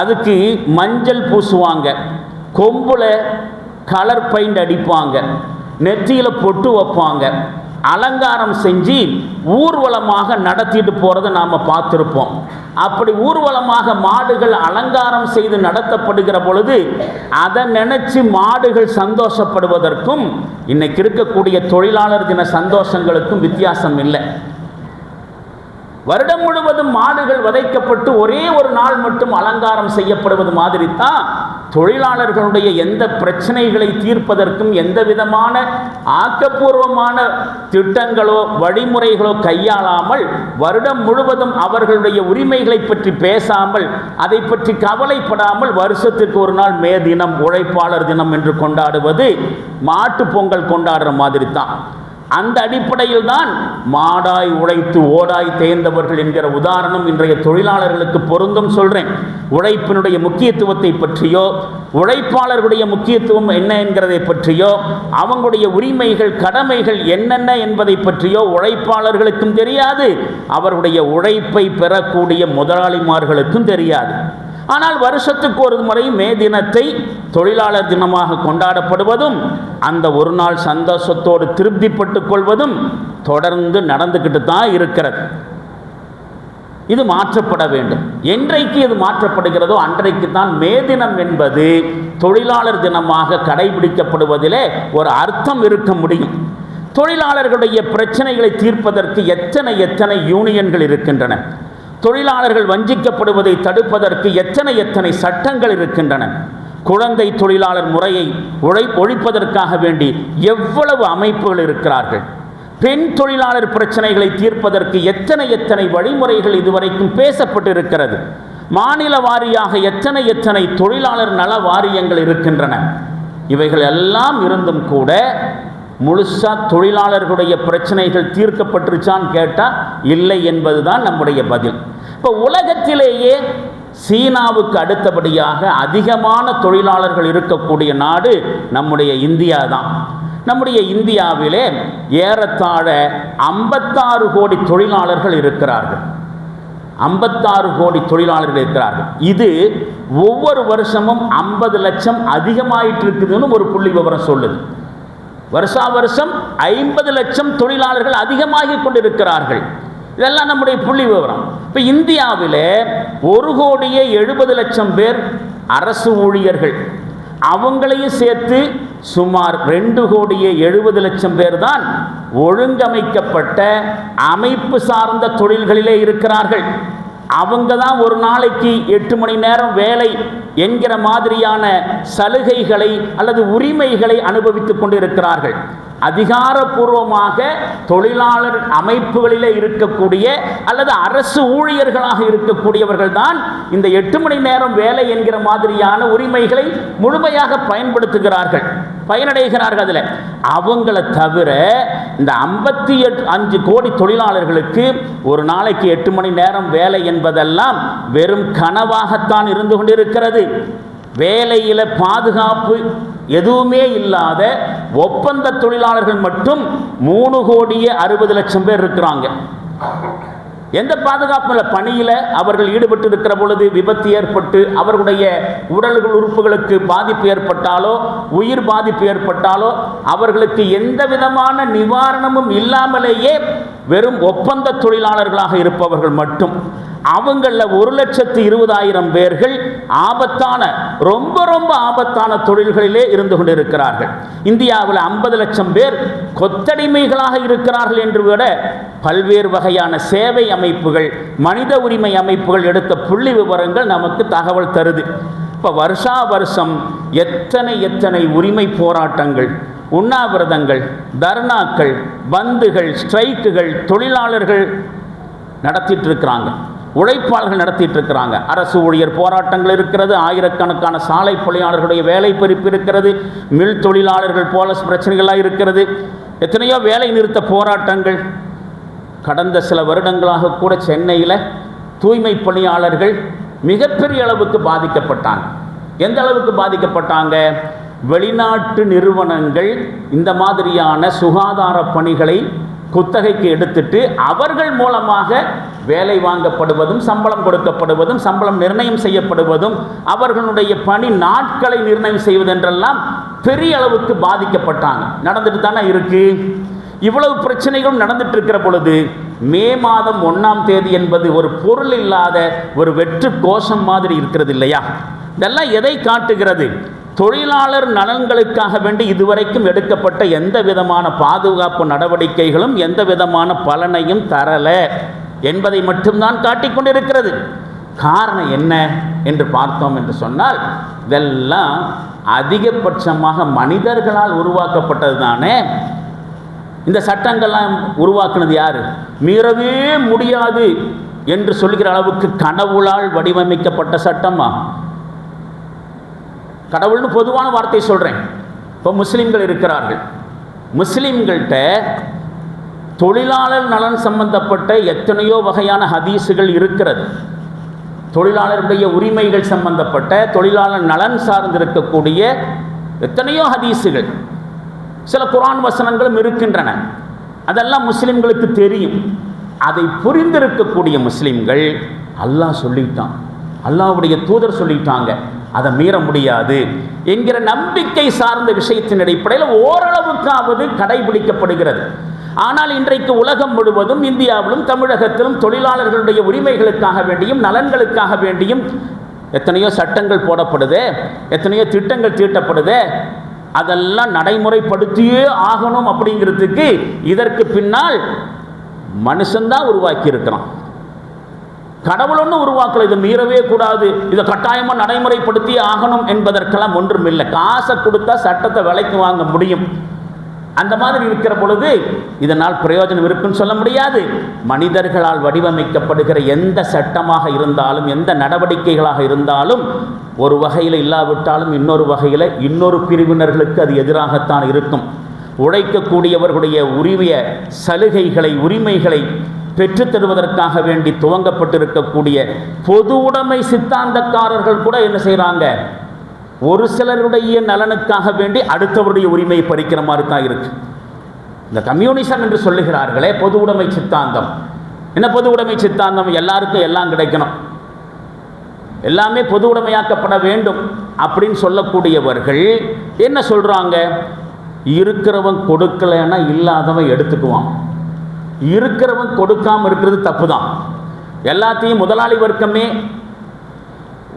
அதுக்கு மஞ்சள் பூசுவாங்க, கொம்புல கலர் பெயிண்ட் அடிப்பாங்க, நெற்றியில் பொட்டு வைப்பாங்க, அலங்காரம் செஞ்சு ஊர்வலமாக நடத்திட்டு போகிறத நாம் பார்த்துருப்போம். அப்படி ஊர்வலமாக மாடுகள் அலங்காரம் செய்து நடத்தப்படுகிற பொழுது அதை நினைச்சு மாடுகள் சந்தோஷப்படுவதற்கும் இன்னைக்கு இருக்கக்கூடிய தொழிலாளர் தின சந்தோஷங்களுக்கும் வித்தியாசம் இல்லை. வருடம் முழுவதும் மாடுகள் வதைக்கப்பட்டு ஒரே ஒரு நாள் மட்டும் அலங்காரம் செய்யப்படுவது மாதிரி தான் தொழிலாளர்களுடைய எந்த பிரச்சனைகளை தீர்ப்பதற்கும் எந்த விதமான ஆக்கப்பூர்வமான திட்டங்களோ வழிமுறைகளோ கையாளாமல், வருடம் முழுவதும் அவர்களுடைய உரிமைகளை பற்றி பேசாமல், அதை பற்றி கவலைப்படாமல் வருஷத்துக்கு ஒரு நாள் மே தினம், உழைப்பாளர் தினம் என்று கொண்டாடுவது மாட்டு பொங்கல் கொண்டாடுற மாதிரி தான். அந்த அடிப்படையில் தான் மாடாய் உழைத்து ஓடாய் தேய்ந்தவர்கள் என்கிற உதாரணம் இன்றைய தொழிலாளர்களுக்கு பொருந்தும் சொல்கிறேன். உழைப்பினுடைய முக்கியத்துவத்தை பற்றியோ, உழைப்பாளர்களுடைய முக்கியத்துவம் என்ன என்கிறதை பற்றியோ, அவங்களுடைய உரிமைகள் கடமைகள் என்னென்ன என்பதை பற்றியோ உழைப்பாளர்களுக்கும் தெரியாது, அவருடைய உழைப்பை பெறக்கூடிய முதலாளிமார்களுக்கும் தெரியாது. ஆனால் வருஷத்துக்கு ஒரு முறை மே தினத்தை தொழிலாளர் தினமாக கொண்டாடப்படுவதும் அந்த ஒரு நாள் சந்தோஷத்தோடு திருப்திப்பட்டுக் கொள்வதும் தொடர்ந்து நடந்துக்கிட்டு தான் இருக்கிறது. இது மாற்றப்பட வேண்டும். என்றைக்கு இது மாற்றப்படுகிறதோ அன்றைக்கு தான் மே தினம் என்பது தொழிலாளர் தினமாக கடைபிடிக்கப்படுவதிலே ஒரு அர்த்தம் இருக்க முடியும். தொழிலாளர்களுடைய பிரச்சனைகளை தீர்ப்பதற்கு எத்தனை யூனியன்கள் இருக்கின்றன. தொழிலாளர்கள் வஞ்சிக்கப்படுவதை தடுப்பதற்கு எத்தனை சட்டங்கள் இருக்கின்றன. குழந்தை தொழிலாளர் முறையை ஒழிப்பதற்காக வேண்டி எவ்வளவு அமைப்புகள் இருக்கிறார்கள். பெண் தொழிலாளர் பிரச்சனைகளை தீர்ப்பதற்கு எத்தனை வழிமுறைகள் இதுவரைக்கும் பேசப்பட்டு இருக்கிறது. மாநில வாரியாக எத்தனை தொழிலாளர் நல வாரியங்கள் இருக்கின்றன. இவைகள் எல்லாம் இருந்தும் கூட முழுசாக தொழிலாளர்களுடைய பிரச்சனைகள் தீர்க்கப்பட்டுருச்சான்னு கேட்டால் இல்லை என்பது தான் நம்முடைய பதில். இப்போ உலகத்திலேயே சீனாவுக்கு அடுத்தபடியாக அதிகமான தொழிலாளர்கள் இருக்கக்கூடிய நாடு நம்முடைய இந்தியா தான். நம்முடைய இந்தியாவிலே ஏறத்தாழ 56 கோடி தொழிலாளர்கள் இருக்கிறார்கள். 56 கோடி தொழிலாளர்கள் இருக்கிறார்கள். இது ஒவ்வொரு வருஷமும் 50 லட்சம் அதிகமாயிட்டு இருக்குதுன்னு ஒரு புள்ளி விவரம் சொல்லுது. வருஷா வருஷம் 50 லட்சம் தொழிலாளர்கள் அதிகமாகி கொண்டிருக்கிறார்கள். இதெல்லாம் நம்முடைய புள்ளி விவரம். இப்போ இந்தியாவில் 1,70,00,000 பேர் அரசு ஊழியர்கள், அவங்களையும் சேர்த்து சுமார் 2,70,00,000 பேர் தான் ஒழுங்கமைக்கப்பட்ட அமைப்பு சார்ந்த தொழில்களிலே இருக்கிறார்கள். அவங்க தான் ஒரு நாளைக்கு 8 மணி நேரம் வேலை என்கிற மாதிரியான சலுகைகளை அல்லது உரிமைகளை அனுபவித்துக் கொண்டிருக்கிறார்கள். அதிகாரப்பூர்வமாக தொழிலாளர் அமைப்புகளிலே இருக்கக்கூடிய அல்லது அரசு ஊழியர்களாக இருக்கக்கூடியவர்கள் தான் இந்த 8 மணி நேரம் வேலை என்கிற மாதிரியான உரிமைகளை முழுமையாக பயன்படுத்துகிறார்கள், பயனடைகிறார்கள். அதில் அவங்கள தவிர இந்த 55 கோடி தொழிலாளர்களுக்கு ஒரு நாளைக்கு 8 மணி நேரம் வேலை என்பதெல்லாம் வெறும் கனவாகத்தான் இருந்து கொண்டிருக்கிறது. வேலையில் பாதுகாப்பு எதுவுமே இல்லாத ஒப்பந்த தொழிலாளர்கள் மட்டும் 3,60,00,000 பேர் இருக்கிறாங்க. எந்த பாதுகாப்பு பணியில் அவர்கள் ஈடுபட்டு இருக்கிற பொழுது விபத்து ஏற்பட்டு அவர்களுடைய உடல்கள் உறுப்புகளுக்கு பாதிப்பு ஏற்பட்டாலோ உயிர் பாதிப்பு ஏற்பட்டாலோ அவர்களுக்கு எந்த விதமான நிவாரணமும் இல்லாமலேயே வெறும் ஒப்பந்த தொழிலாளர்களாக இருப்பவர்கள் மட்டும், அவங்களில் 1,20,000 பேர்கள் ஆபத்தான ரொம்ப ரொம்ப ஆபத்தான தொழில்களிலே இருந்து கொண்டிருக்கிறார்கள். இந்தியாவில் 50 லட்சம் பேர் கொத்தடிமைகளாக இருக்கிறார்கள் என்று விட பல்வேறு வகையான சேவை அமைப்புகள், மனித உரிமை அமைப்புகள் எடுத்த புள்ளி விவரங்கள் நமக்கு தகவல் தருது. இப்போ வருஷா வருஷம் எத்தனை உரிமை போராட்டங்கள், உண்ணாவிரதங்கள், தர்ணாக்கள், பந்துகள், ஸ்ட்ரைக்குகள் தொழிலாளர்கள் நடத்திட்டு இருக்கிறாங்க, உழைப்பாளர்கள் நடத்திட்டு இருக்கிறாங்க. அரசு ஊழியர் போராட்டங்கள் இருக்கிறது, ஆயிரக்கணக்கான சாலை பணியாளர்களுடைய வேலை பறிப்பு இருக்கிறது, மில் தொழிலாளர்கள் போல பிரச்சனைகள்லாம் இருக்கிறது, எத்தனையோ வேலை நிறுத்த போராட்டங்கள். கடந்த சில வருடங்களாக கூட சென்னையில் தூய்மை பணியாளர்கள் மிகப்பெரிய அளவுக்கு பாதிக்கப்பட்டாங்க. எந்த அளவுக்கு பாதிக்கப்பட்டாங்க? வெளிநாட்டு நிறுவனங்கள் இந்த மாதிரியான சுகாதார பணிகளை குத்தகைக்கு எடுத்துட்டு அவர்கள் மூலமாக வேலை வாங்கப்படுவதும் சம்பளம் கொடுக்கப்படுவதும் சம்பளம் நிர்ணயம் செய்யப்படுவதும் அவர்களுடைய பணி நாட்களை நிர்ணயம் செய்வதென்றெல்லாம் பெரிய அளவுக்கு பாதிக்கப்பட்டாங்க. நடந்துட்டு தானே இருக்கு. இவ்வளவு பிரச்சனைகளும் நடந்துட்டு இருக்கிற பொழுது மே மாதம் 1ஆம் தேதி என்பது ஒரு பொருள் இல்லாத ஒரு வெற்று கோஷம் மாதிரி இருக்கிறது இல்லையா? இதெல்லாம் எதை காட்டுகிறது? தொழிலாளர் நலன்களுக்காக வேண்டி இதுவரைக்கும் எடுக்கப்பட்ட எந்த விதமான பாதுகாப்பு நடவடிக்கைகளும் எந்த விதமான பலனையும் தரல என்பதை மட்டும்தான் காட்டிக்கொண்டிருக்கிறது. காரணம் என்ன என்று பார்த்தோம் என்று சொன்னால், இதெல்லாம் அதிகபட்சமாக மனிதர்களால் உருவாக்கப்பட்டது தானே. இந்த சட்டங்கள்லாம் உருவாக்குனது யாரு? மீறவே முடியாது என்று சொல்கிற அளவுக்கு கடவுளால் வடிவமைக்கப்பட்ட சட்டமா? கடவுள்னு பொதுவான வார்த்தை சொல்கிறேன். இப்போ முஸ்லீம்கள் இருக்கிறார்கள், முஸ்லீம்கள்கிட்ட தொழிலாளர் நலன் சம்பந்தப்பட்ட எத்தனையோ வகையான ஹதீஸுகள் இருக்கிறது. தொழிலாளருடைய உரிமைகள் சம்பந்தப்பட்ட தொழிலாளர் நலன் சார்ந்திருக்கக்கூடிய எத்தனையோ ஹதீஸுகள், சில குர்ஆன் வசனங்களும் இருக்கின்றன. அதெல்லாம் முஸ்லீம்களுக்கு தெரியும். அதை புரிந்திருக்கக்கூடிய முஸ்லீம்கள் அல்லாஹ் சொல்லிட்டான், அல்லாஹ்வுடைய தூதர் சொல்லிட்டாங்க, அதை மீற முடியாது என்கிற நம்பிக்கை சார்ந்த விஷயத்தின் அடிப்படையில் ஓரளவுக்காவது கடைபிடிக்கப்படுகிறது. ஆனால் இன்றைக்கு உலகம் முழுவதும், இந்தியாவிலும் தமிழகத்திலும் தொழிலாளர்களுடைய உரிமைகளுக்காக வேண்டியும் நலன்களுக்காக வேண்டியும் எத்தனையோ சட்டங்கள் போடப்படுது, எத்தனையோ திட்டங்கள் தீட்டப்படுது. அதெல்லாம் நடைமுறைப்படுத்தியே ஆகணும் அப்படிங்கிறதுக்கு இதற்கு பின்னால் மனுஷன்தான் உருவாக்கி இருக்கிறான். கடவுள் ஒன்றும் உருவாக்கல. இதை மீறவே கூடாது, இதை கட்டாயமாக நடைமுறைப்படுத்தி ஆகணும் என்பதற்கெல்லாம் ஒன்றும் இல்லை. காசை கொடுத்தா சட்டத்தை விலைக்கு வாங்க முடியும். அந்த மாதிரி இருக்கிற பொழுது இதனால் பிரயோஜனம் இருக்குன்னு சொல்ல முடியாது. மனிதர்களால் வடிவமைக்கப்படுகிற எந்த சட்டமாக இருந்தாலும், எந்த நடவடிக்கைகளாக இருந்தாலும், ஒரு வகையில் இல்லாவிட்டாலும் இன்னொரு வகையில் இன்னொரு பிரிவினர்களுக்கு அது எதிராகத்தான் இருக்கும். உழைக்கக்கூடியவர்களுடைய உரிய சலுகைகளை, உரிமைகளை பெற்றுத் தருவதற்காக வேண்டி துவங்கப்பட்டிருக்கக்கூடிய பொது உடைமை சித்தாந்தக்காரர்கள் கூட என்ன செய்கிறாங்க, ஒரு சிலருடைய நலனுக்காக வேண்டி அடுத்தவருடைய உரிமையை பறிக்கிற மாதிரி தான் இருக்கு. இந்த கம்யூனிசம் என்று சொல்லுகிறார்களே, பொது உடைமை சித்தாந்தம். என்ன பொது உடைமை சித்தாந்தம்? எல்லாருக்கும் எல்லாம் கிடைக்கணும், எல்லாமே பொது உடைமையாக்கப்பட வேண்டும் அப்படின்னு சொல்லக்கூடியவர்கள் என்ன சொல்றாங்க, இருக்கிறவன் கொடுக்கலைன்னா இல்லாதவன் எடுத்துக்குவான். இருக்கிறவன் கொடுக்காம இருக்கிறது தப்பு தான். எல்லாத்தையும் முதலாளி வர்க்கமே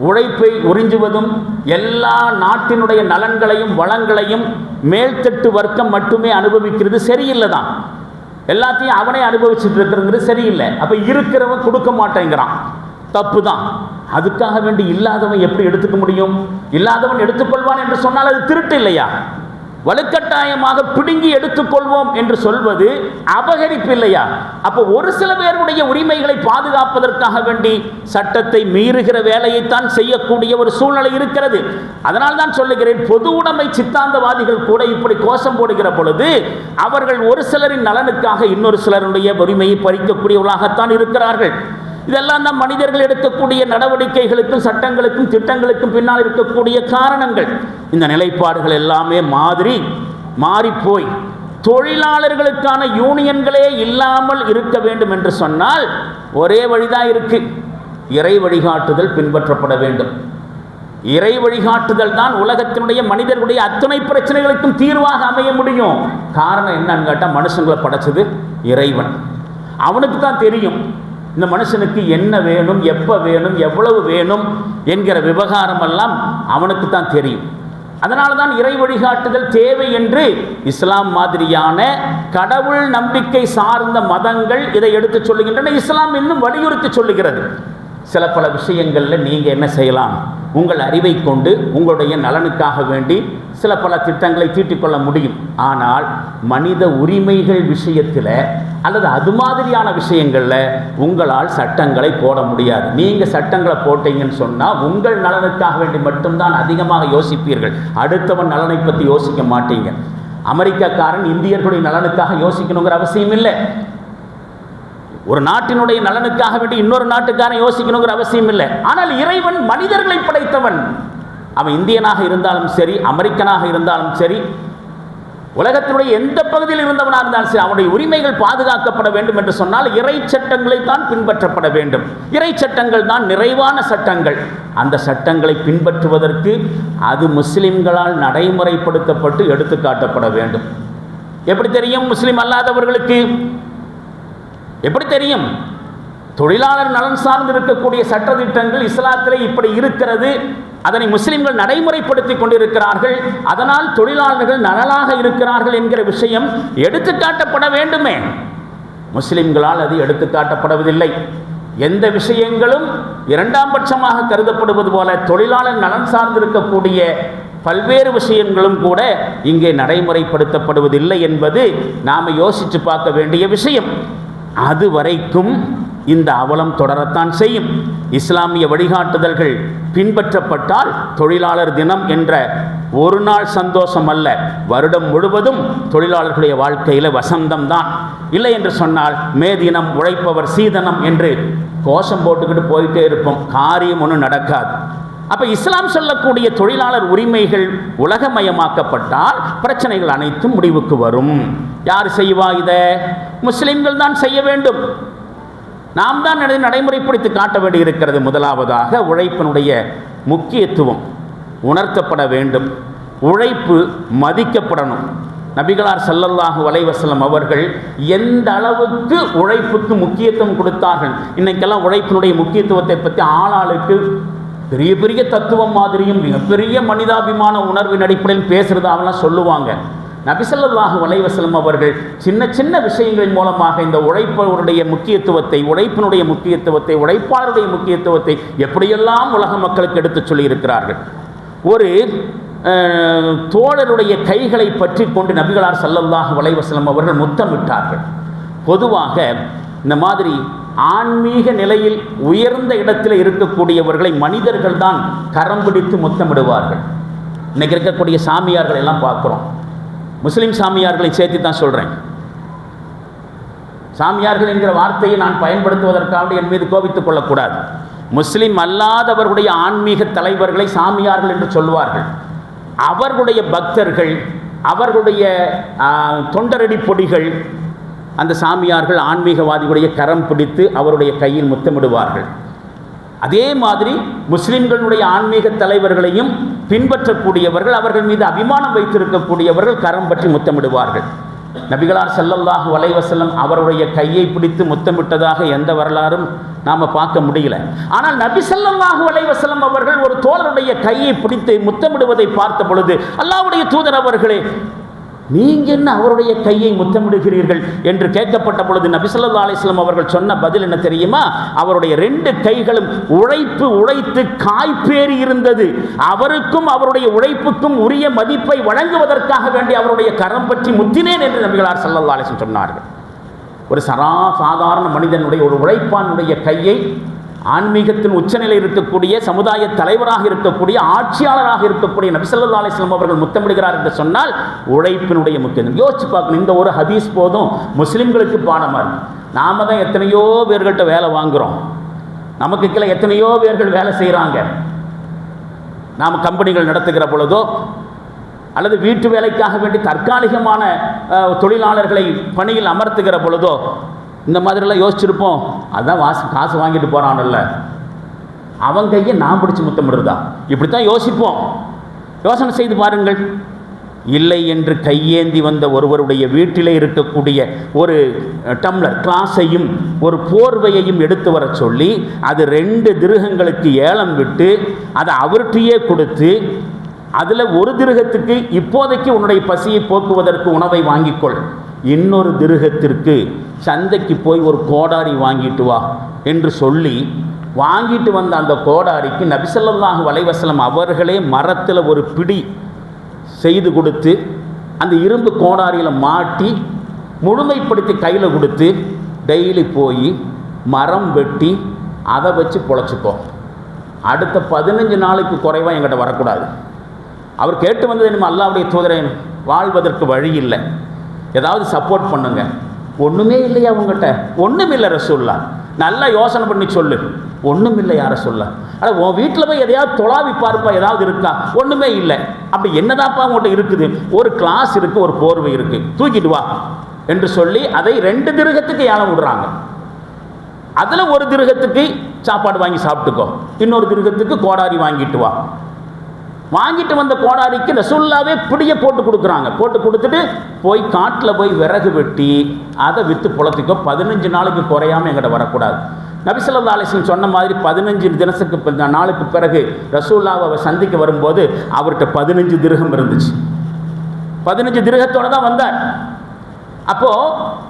உழைப்பை உறிஞ்சுவதும், எல்லா நாட்டினுடைய நலன்களையும் வளங்களையும் மேல்தட்டு வர்க்கம் மட்டுமே அனுபவிக்கிறது சரியில்லை தான். எல்லாத்தையும் அவனே அனுபவிச்சுட்டு இருக்கிறது சரியில்லை. அப்ப இருக்கிறவன் கொடுக்க மாட்டேங்கிறான், தப்பு தான். அதுக்காக வேண்டி இல்லாதவன் எப்படி எடுத்துக்க முடியும்? இல்லாதவன் எடுத்துக்கொள்வான் என்று சொன்னால் அது திருட்டு இல்லையா? வலுக்கட்டாயமாக பிடுங்கி எடுத்துக்கொள்வோம் என்று சொல்வது அபகரிப்பு இல்லையா? அப்போ ஒரு சில பேருடைய உரிமைகளை பாதுகாப்பதற்காக வேண்டி சட்டத்தை மீறுகிற வேலையைத்தான் செய்யக்கூடிய ஒரு சூழ்நிலை இருக்கிறது. அதனால் தான் சொல்லுகிறேன், பொது உடைமை சித்தாந்தவாதிகள் கூட இப்படி கோஷம் போடுகிற பொழுது அவர்கள் ஒரு சிலரின் நலனுக்காக இன்னொரு சிலருடைய உரிமையை பறிக்கக்கூடியவர்களாகத்தான் இருக்கிறார்கள். இதெல்லாம் தான் மனிதர்கள் எடுக்கக்கூடிய நடவடிக்கைகளுக்கும் சட்டங்களுக்கும் திட்டங்களுக்கும் பின்னால் இருக்கக்கூடிய காரணங்கள். இந்த நிலைப்பாடுகள் எல்லாமே மாறிப்போய் தொழிலாளர்களுக்கான யூனியன்களே இல்லாமல் இருக்க வேண்டும் என்று சொன்னால் ஒரே வழிதான் இருக்கு, இறை வழிகாட்டுதல் பின்பற்றப்பட வேண்டும். இறை வழிகாட்டுதல் தான் உலகத்தினுடைய மனிதர்களுடைய அத்தனை பிரச்சனைகளுக்கும் தீர்வாக அமைய முடியும். காரணம் என்னன்னு கேட்டால், மனுஷங்களை படைச்சது இறைவன். அவனுக்கு தான் தெரியும் இந்த மனுஷனுக்கு என்ன வேணும், எப்போ வேணும், எவ்வளவு வேணும் என்கிற விவகாரம் எல்லாம் அவனுக்கு தான் தெரியும். அதனால தான் இறை வழிகாட்டுதல் தேவை என்று இஸ்லாம் மாதிரியான கடவுள் நம்பிக்கை சார்ந்த மதங்கள் இதை எடுத்து சொல்லுகின்றன. இஸ்லாம் இன்னும் வலியுறுத்தி சொல்லுகிறது, சில பல விஷயங்களில் நீங்கள் என்ன செய்யலாம், உங்கள் அறிவை கொண்டு உங்களுடைய நலனுக்காக வேண்டி சில பல திட்டங்களை தீட்டிக்கொள்ள முடியும். ஆனால் மனித உரிமைகள் விஷயத்தில் அல்லது அது மாதிரியான விஷயங்களில் உங்களால் சட்டங்களை போட முடியாது. நீங்கள் சட்டங்களை போட்டீங்கன்னு சொன்னால் உங்கள் நலனுக்காக வேண்டி மட்டும்தான் அதிகமாக யோசிப்பீர்கள், அடுத்தவன் நலனை பற்றி யோசிக்க மாட்டீங்க. அமெரிக்காக்காரன் இந்தியர்களுடைய நலனுக்காக யோசிக்கணுங்கிற அவசியம் இல்லை. ஒரு நாட்டினுடைய நலனுக்காக வேண்டி இன்னொரு நாட்டுக்காரன் யோசிக்கணுங்கிற அவசியம் இல்லை. ஆனால் இறைவன் மனிதர்களை படைத்தவன். அவன் இந்தியனாக இருந்தாலும் சரி, அமெரிக்கனாக இருந்தாலும் சரி, உலகத்தினுடைய எந்த பகுதியில் இருந்தவனாக இருந்தாலும் சரி, அவனுடைய உரிமைகள் பாதுகாக்கப்பட வேண்டும் என்று சொன்னால் இறை சட்டங்களை தான் பின்பற்றப்பட வேண்டும். இறை சட்டங்கள் தான் நிறைவான சட்டங்கள். அந்த சட்டங்களை பின்பற்றுவதற்கு அது முஸ்லிம்களால் நடைமுறைப்படுத்தப்பட்டு எடுத்துக்காட்டப்பட வேண்டும். எப்படி தெரியும் முஸ்லிம் அல்லாதவர்களுக்கு? எப்படி தெரியும்? தொழிலாளர் நலன் சார்ந்து இருக்கக்கூடிய சட்டத்திட்டங்கள் இஸ்லாத்திலே இப்படி இருக்கிறது, அதனை முஸ்லிம்கள் நடைமுறைப்படுத்தி கொண்டிருக்கிறார்கள், அதனால் தொழிலாளர்கள் நலனாக இருக்கிறார்கள் என்கிற விஷயம் எடுத்துக்காட்டப்பட வேண்டுமே. முஸ்லிம்களால் அது எடுத்துக்காட்டப்படுவதில்லை. எந்த விஷயங்களும் இரண்டாம் பட்சமாக கருதப்படுவது போல தொழிலாளர் நலன் சார்ந்திருக்கக்கூடிய பல்வேறு விஷயங்களும் கூட இங்கே நடைமுறைப்படுத்தப்படுவதில்லை என்பது நாம் யோசித்து பார்க்க வேண்டிய விஷயம். அது வரைக்கும் இந்த அவலம் தொடரத்தான் செய்யும். இஸ்லாமிய வழிகாட்டுதல்கள் பின்பற்றப்பட்டால் தொழிலாளர் தினம் என்ற ஒரு நாள் சந்தோஷம் அல்ல, வருடம் முழுவதும் தொழிலாளர்களுடைய வாழ்க்கையில் வசந்தம் தான். இல்லை என்று சொன்னால் மே தினம், உழைப்பவர் சீதனம் என்று கோஷம் போட்டுக்கிட்டு போயிட்டே இருப்போம், காரியம் ஒன்றும் நடக்காது. அப்போ இஸ்லாம் சொல்லக்கூடிய தொழிலாளர் உரிமைகள் உலகமயமாக்கப்பட்டால் பிரச்சனைகள் அனைத்தும் முடிவுக்கு வரும். யார் செய்வா இதை? முஸ்லிம்கள் தான் செய்ய வேண்டும். நாம் தான் நடைமுறைப்படுத்தி காட்ட வேண்டி இருக்கிறது. முதலாவதாக உழைப்பினுடைய முக்கியத்துவம் உணர்த்தப்பட வேண்டும். உழைப்பு மதிக்கப்படணும். நபிகளார் ஸல்லல்லாஹு அலைஹி வஸல்லம் அவர்கள் எந்த அளவுக்கு உழைப்புக்கு முக்கியத்துவம் கொடுத்தார்கள். இன்னைக்கெல்லாம் உழைப்பினுடைய முக்கியத்துவத்தை பற்றி ஆளாளுக்கு பெரிய பெரிய தத்துவம் மாதிரியும் மிகப்பெரிய மனிதாபிமான உணர்வின் அடிப்படையில் பேசுகிறதாகலாம் சொல்லுவாங்க. நபி ஸல்லல்லாஹு அலைஹி வஸல்லம் அவர்கள் சின்ன சின்ன விஷயங்களின் மூலமாக இந்த உழைப்பவருடைய முக்கியத்துவத்தை, உழைப்பினுடைய முக்கியத்துவத்தை, உழைப்பாளருடைய முக்கியத்துவத்தை எப்படியெல்லாம் உலக மக்களுக்கு எடுத்து சொல்லியிருக்கிறார்கள். ஒரு தோழருடைய கைகளை பற்றி கொண்டு நபிகளார் ஸல்லல்லாஹு அலைஹி வஸல்லம் அவர்கள் முத்தமிட்டார்கள். பொதுவாக இந்த மாதிரி ஆன்மீக நிலையில் உயர்ந்த இடத்தில் இருக்கக்கூடியவர்களை மனிதர்கள் தான் கரம் பிடித்து முத்தமிடுவார்கள். இன்றைக்கி இருக்கக்கூடிய சாமியார்கள் எல்லாம் பார்க்குறோம். முஸ்லீம் சாமியார்களை சேர்த்து தான் சொல்கிறேன். சாமியார்கள் என்கிற வார்த்தையை நான் பயன்படுத்துவதற்காக என் மீது கோபித்துக் கொள்ளக்கூடாது. முஸ்லீம் அல்லாதவர்களுடைய ஆன்மீக தலைவர்களை சாமியார்கள் என்று சொல்வார்கள். அவர்களுடைய பக்தர்கள், அவர்களுடைய தொண்டரடி பொடிகள் அந்த சாமியார்கள் ஆன்மீகவாதிகளுடைய கரம் பிடித்து அவருடைய கையில் முத்தமிடுவார்கள். அதே மாதிரி முஸ்லிம்களுடைய ஆன்மீக தலைவர்களையும் பின்பற்றக்கூடியவர்கள், அவர்கள் மீது அபிமானம் வைத்திருக்கக்கூடியவர்கள் கரம் பற்றி முத்தமிடுவார்கள். நபிகளார் ஸல்லல்லாஹு அலைஹி வஸல்லம் அவருடைய கையை பிடித்து முத்தமிட்டதாக எந்த வரலாறும் நாம் பார்க்க முடியல. ஆனால் நபி ஸல்லல்லாஹு அலைஹி வஸல்லம் அவர்கள் ஒரு தோழருடைய கையை பிடித்து முத்தமிடுவதை பார்த்த பொழுது, அல்லாஹ்வுடைய தூதர் அவர்களே, நீங்கள் என்ன அவருடைய கையை முத்தமிடுகிறீர்கள் என்று கேட்கப்பட்ட பொழுது நபி ஸல்லல்லாஹு அலைஹி வஸல்லம் அவர்கள் சொன்ன பதில் என்ன தெரியுமா? அவருடைய 2 கைகளும் உழைத்து காய்பேறி இருந்தது. அவருக்கும் அவருடைய உழைப்புக்கும் உரிய மதிப்பை வழங்குவதற்காக வேண்டி அவருடைய கரம் பற்றி முத்தினேன் என்று நபிகளார் ஸல்லல்லாஹு அலைஹி வஸல்லம் சொன்னார்கள். ஒரு சாதாரண மனிதனுடைய, ஒரு உழைப்பானுடைய கையை ஆன்மீகத்தின் உச்சநிலை இருக்கக்கூடிய, சமுதாய தலைவராக இருக்கக்கூடிய, ஆட்சியாளராக இருக்கக்கூடிய நபி ஸல்லல்லாஹு அலைஹி வஸல்லம் அவர்கள் முத்தமிடுகிறார் என்று சொன்னால் உழைப்பினுடைய முக்கியம் யோசிச்சு பார்க்கணும். இந்த ஒரு ஹதீஸ் போதும் முஸ்லிம்களுக்கு பாடமாக இருக்கு. நாம தான் எத்தனையோ பேர்கள்ட்ட வேலை வாங்குகிறோம். நமக்கு கீழே எத்தனையோ பேர்கள் வேலை செய்கிறாங்க. நாம் கம்பெனிகள் நடத்துகிற பொழுதோ அல்லது வீட்டு வேலைக்காக வேண்டி தற்காலிகமான தொழிலாளர்களை பணியில் அமர்த்துகிற பொழுதோ இந்த மாதிரிலாம் யோசிச்சிருப்போம். அதான் காசு வாங்கிட்டு போகிறான்ல, அவன் கையை நான் பிடிச்சி முத்தமிடுறதா, இப்படித்தான் யோசிப்போம். யோசனை செய்து பாருங்கள். இல்லை என்று கையேந்தி வந்த ஒருவருடைய வீட்டிலே இருக்கக்கூடிய ஒரு டம்ளர் கிளாஸையும் ஒரு போர்வையையும் எடுத்து வர சொல்லி அது 2 திரகங்களுக்கு ஏலம் விட்டு அதை அவர்கிட்டயே கொடுத்து, அதில் 1 திரகத்துக்கு இப்போதைக்கு உன்னுடைய பசியை போக்குவதற்கு உணவை வாங்கிக்கொள், இன்னொரு திரகத்திற்கு சந்தைக்கு போய் ஒரு கோடாரி வாங்கிட்டு வா என்று சொல்லி வாங்கிட்டு வந்த அந்த கோடாரிக்கு நபி ஸல்லல்லாஹு அலைஹி வஸல்லம் அவர்களே மரத்தில் ஒரு பிடி செய்து கொடுத்து அந்த இரும்பு கோடாரியில் மாட்டி முழுமைப்படுத்தி கையில் கொடுத்து, டெய்லி போய் மரம் வெட்டி அதை வச்சு பொழைச்சிக்கோ, அடுத்த 15 நாளுக்கு குறைவாக என்கிட்ட வரக்கூடாது. அவர் கேட்டு வந்தது என்னமோ, அல்லாஹ்வுடைய தூதரே, வாழ்வதற்கு வழி இல்லை, ஏதாவது சப்போர்ட் பண்ணுங்க. ஒன்றுமே இல்லையா உங்கள்கிட்ட? ஒன்றும் இல்லை ரசூலுல்லாஹ். நல்லா யோசனை பண்ணி சொல்லு. ஒன்றும் இல்லை யார சொல்ல. ஆனால் உன் வீட்டில் போய் எதையாவது தொலாவி பார்ப்பா, ஏதாவது இருக்கா? ஒன்றுமே இல்லை. அப்படி என்னதாப்பா உங்கள்கிட்ட இருக்குது? ஒரு கிளாஸ் இருக்குது, ஒரு போர்வை இருக்குது, தூக்கிட்டு வா என்று சொல்லி அதை 2 திரகத்துக்கு ஏலம் விடுறாங்க. அதில் 1 திரகத்துக்கு சாப்பாடு வாங்கி சாப்பிட்டுக்கோ, இன்னொரு திரகத்துக்கு கோடாரி வாங்கிட்டு வா. வாங்கிட்டு வந்த கோடாரிக்கு ரசூலுல்லாவே பிடியை போட்டு கொடுக்குறாங்க. போட்டு கொடுத்துட்டு போய் காட்டில் போய் விறகு வெட்டி அதை விற்று பொழத்திக்கோ, 15 நாளுக்கு குறையாமல் எங்கிட்ட வரக்கூடாது. நபி ஸல்லல்லாஹு அலைஹி வஸல்லம் சொன்ன மாதிரி 15 நாளுக்கு பிறகு ரசூலுல்லாவை சந்திக்க வரும்போது அவர்கிட்ட 15 திரகம் இருந்துச்சு. 15 திரகத்தோடு தான் வந்தார். அப்போது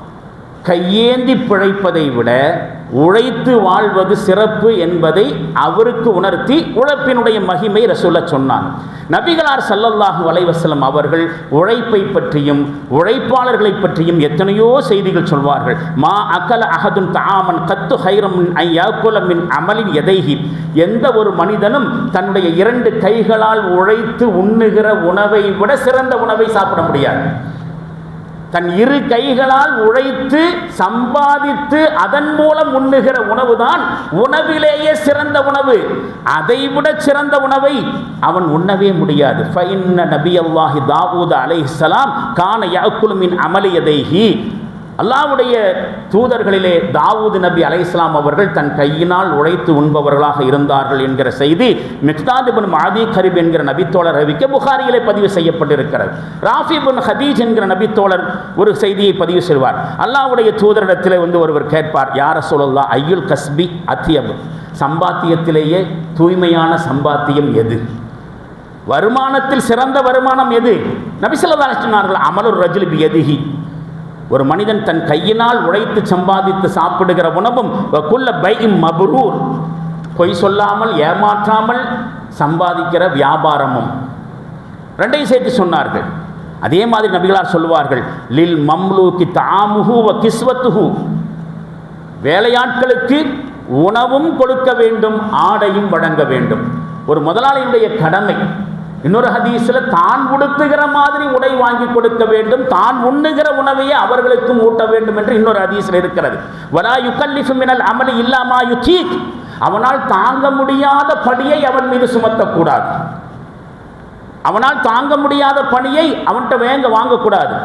கையேந்தி பிழைப்பதை விட உழைத்து வாழ்வது சிறப்பு என்பதை அவருக்கு உணர்த்தி உழைப்பினுடைய மகிமை ரசூலுல்லாஹ் சொன்னாங்க. நபிகளார் ஸல்லல்லாஹு அலைஹி வஸல்லம் அவர்கள் உழைப்பை பற்றியும் உழைப்பாளர்களை பற்றியும் எத்தனையோ செய்திகள் சொல்வார்கள். மா அகல அஹதுன் தஆமன் கத்து ஹைரம் மின் ஐ யாக்குல மின் அமலின் யதைஹி, எந்த ஒரு மனிதனும் தன்னுடைய 2 கைகளால் உழைத்து உண்ணுகிற உணவை விட சிறந்த உணவை சாப்பிட முடியாது. தன் 2 கைகளால் உழைத்து சம்பாதித்து அதன் மூலம் உண்ணுகிற உணவு தான் உணவிலேயே சிறந்த உணவு. அதைவிட சிறந்த உணவை அவன் உண்ணவே முடியாது. ஃபைன்ன நபியல்லாஹி தாவூத் அலைஹிஸ்ஸலாம் கான யாக்குலு மின் அமலி யதைஹி, அல்லாஹ்வுடைய தூதர்களிலே தாவூது நபி அலைஹிஸ்ஸலாம் அவர்கள் தன் கையினால் உழைத்து உண்பவர்களாக இருந்தார்கள் என்கிற செய்தி மிக்தாத் இப்னு மாதி கரீப் என்கிற நபித்தோழர் அறிவிக்க புகாரியிலே பதிவு செய்யப்பட்டிருக்கிறது. ராஃபி இப்னு ஹதீஜ் என்கிற நபித்தோழர் ஒரு செய்தியை பதிவு செய்வார். அல்லாஹ்வுடைய தூதரிடத்தில் ஒருவர் கேட்பார், யா ரசூலல்லாஹ் ஐயுல் கஸ்பி அத்யப், சம்பாத்தியத்திலேயே தூய்மையான சம்பாத்தியம் எது? வருமானத்தில் சிறந்த வருமானம் எது? நபி ஸல்லல்லாஹு அலைஹி வஸல்லம் சொன்னார்கள், அமலுர் ரஜுலி பியதிஹி, ஒரு மனிதன் தன் கையினால் உழைத்து சம்பாதித்து சாப்பிடுகிற உணவும், வகுல்ல பைஇம் மப்ரூர், பொய் சொல்லாமல் ஏமாற்றாமல் சம்பாதிக்கிற வியாபாரமும். ரெண்டையும் சேர்த்து சொன்னார்கள். அதே மாதிரி நபிகளார் சொல்லுவார்கள், லில் மம்லூகி தாமுஹு வ கிஸ்வத்துஹு, வேலையாட்களுக்கு உணவும் கொடுக்க வேண்டும், ஆடையும் வழங்க வேண்டும். ஒரு முதலாளியுடைய கடமை. இன்னொரு ஹதீஸ்ல தான் உடுத்துகிற மாதிரி உடை வாங்கி கொடுக்க வேண்டும், தான் உண்ணுகிற உணவையே அவர்களுக்கும் ஊட்ட வேண்டும் என்று இன்னொரு ஹதீஸ்ல இருக்கிறது. வலா யுகல்லிஃபு மினல் அமலி இல்லா மா யுதீக், அவனால் தாங்க முடியாத படியை அவன் மீது சுமத்தக்கூடாது. அவனால் தாங்க முடியாத பணியை அவன்கிட்ட வாங்கக்கூடாது.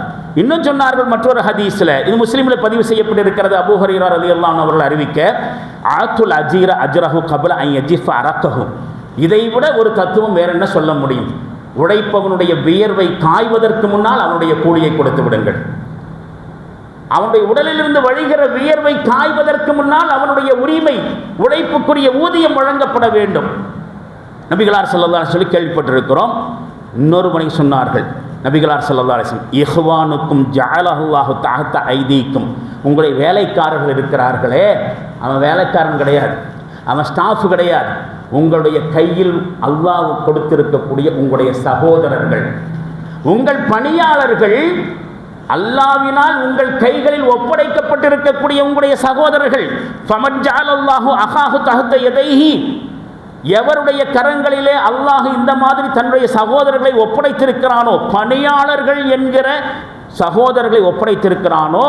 இன்னும் சொன்னார்கள் மற்றொரு ஹதீஸ்ல, இது முஸ்லிம்ல பதிவு செய்யப்பட்டிருக்கிறது. அபூ ஹுரைரா ரலியல்லாஹு அன்ஹு அவர்கள் அறிவிக்க, ஆத்துல் அஜீர அஜ்ரஹு கப்ல அன் யஜிஃப அரக்கஹு, இதைவிட ஒரு தத்துவம் வேற என்ன சொல்ல முடியும்? உழைப்பவனுடைய வியர்வை காய்வதற்கு முன்னால் அவனுடைய கூலியை கொடுத்து விடுங்கள். அவனுடைய உடலிலிருந்து வழிகிற வியர்வை காய்வதற்கு முன்னால் அவனுடைய உரிமை, உழைப்புக்குரிய ஊதியம் வழங்கப்பட வேண்டும். நபிகளார் ஸல்லல்லாஹு அலைஹி வஸல்லம் சொல்லி கேள்விப்பட்டிருக்கிறோம். இன்னொரு மணி சொன்னார்கள் நபிகளார் ஸல்லல்லாஹு அலைஹி வஸல்லம், இஹ்வானுக்கும் ஜஅலஹுல்லாஹு தஹத ஐதீக்கும், உங்களுடைய வேலைக்காரர்கள் இருக்கிறார்களே, அவன் வேலைக்காரன் கிடையாது, அவன் ஸ்டாஃப் கிடையாது, உங்களுடைய கையில் அல்லாஹ் கொடுத்திருக்கக்கூடிய உங்களுடைய சகோதரர்கள், உங்கள் பணியாளர்கள், அல்லாஹ்வினால் உங்கள் கைகளில் ஒப்படைக்கப்பட்டிருக்கக்கூடிய உங்களுடைய சகோதரர்கள். ஃபமன் ஜஅலல்லாஹு அஹாஹு தஹத யதைஹி, எவருடைய கரங்களிலே அல்லாஹ் இந்த மாதிரி தன்னுடைய சகோதரர்களை ஒப்படைத்திருக்கிறானோ, பணியாளர்கள் என்கிற சகோதரர்களை ஒப்படைத்திருக்கிறானோ,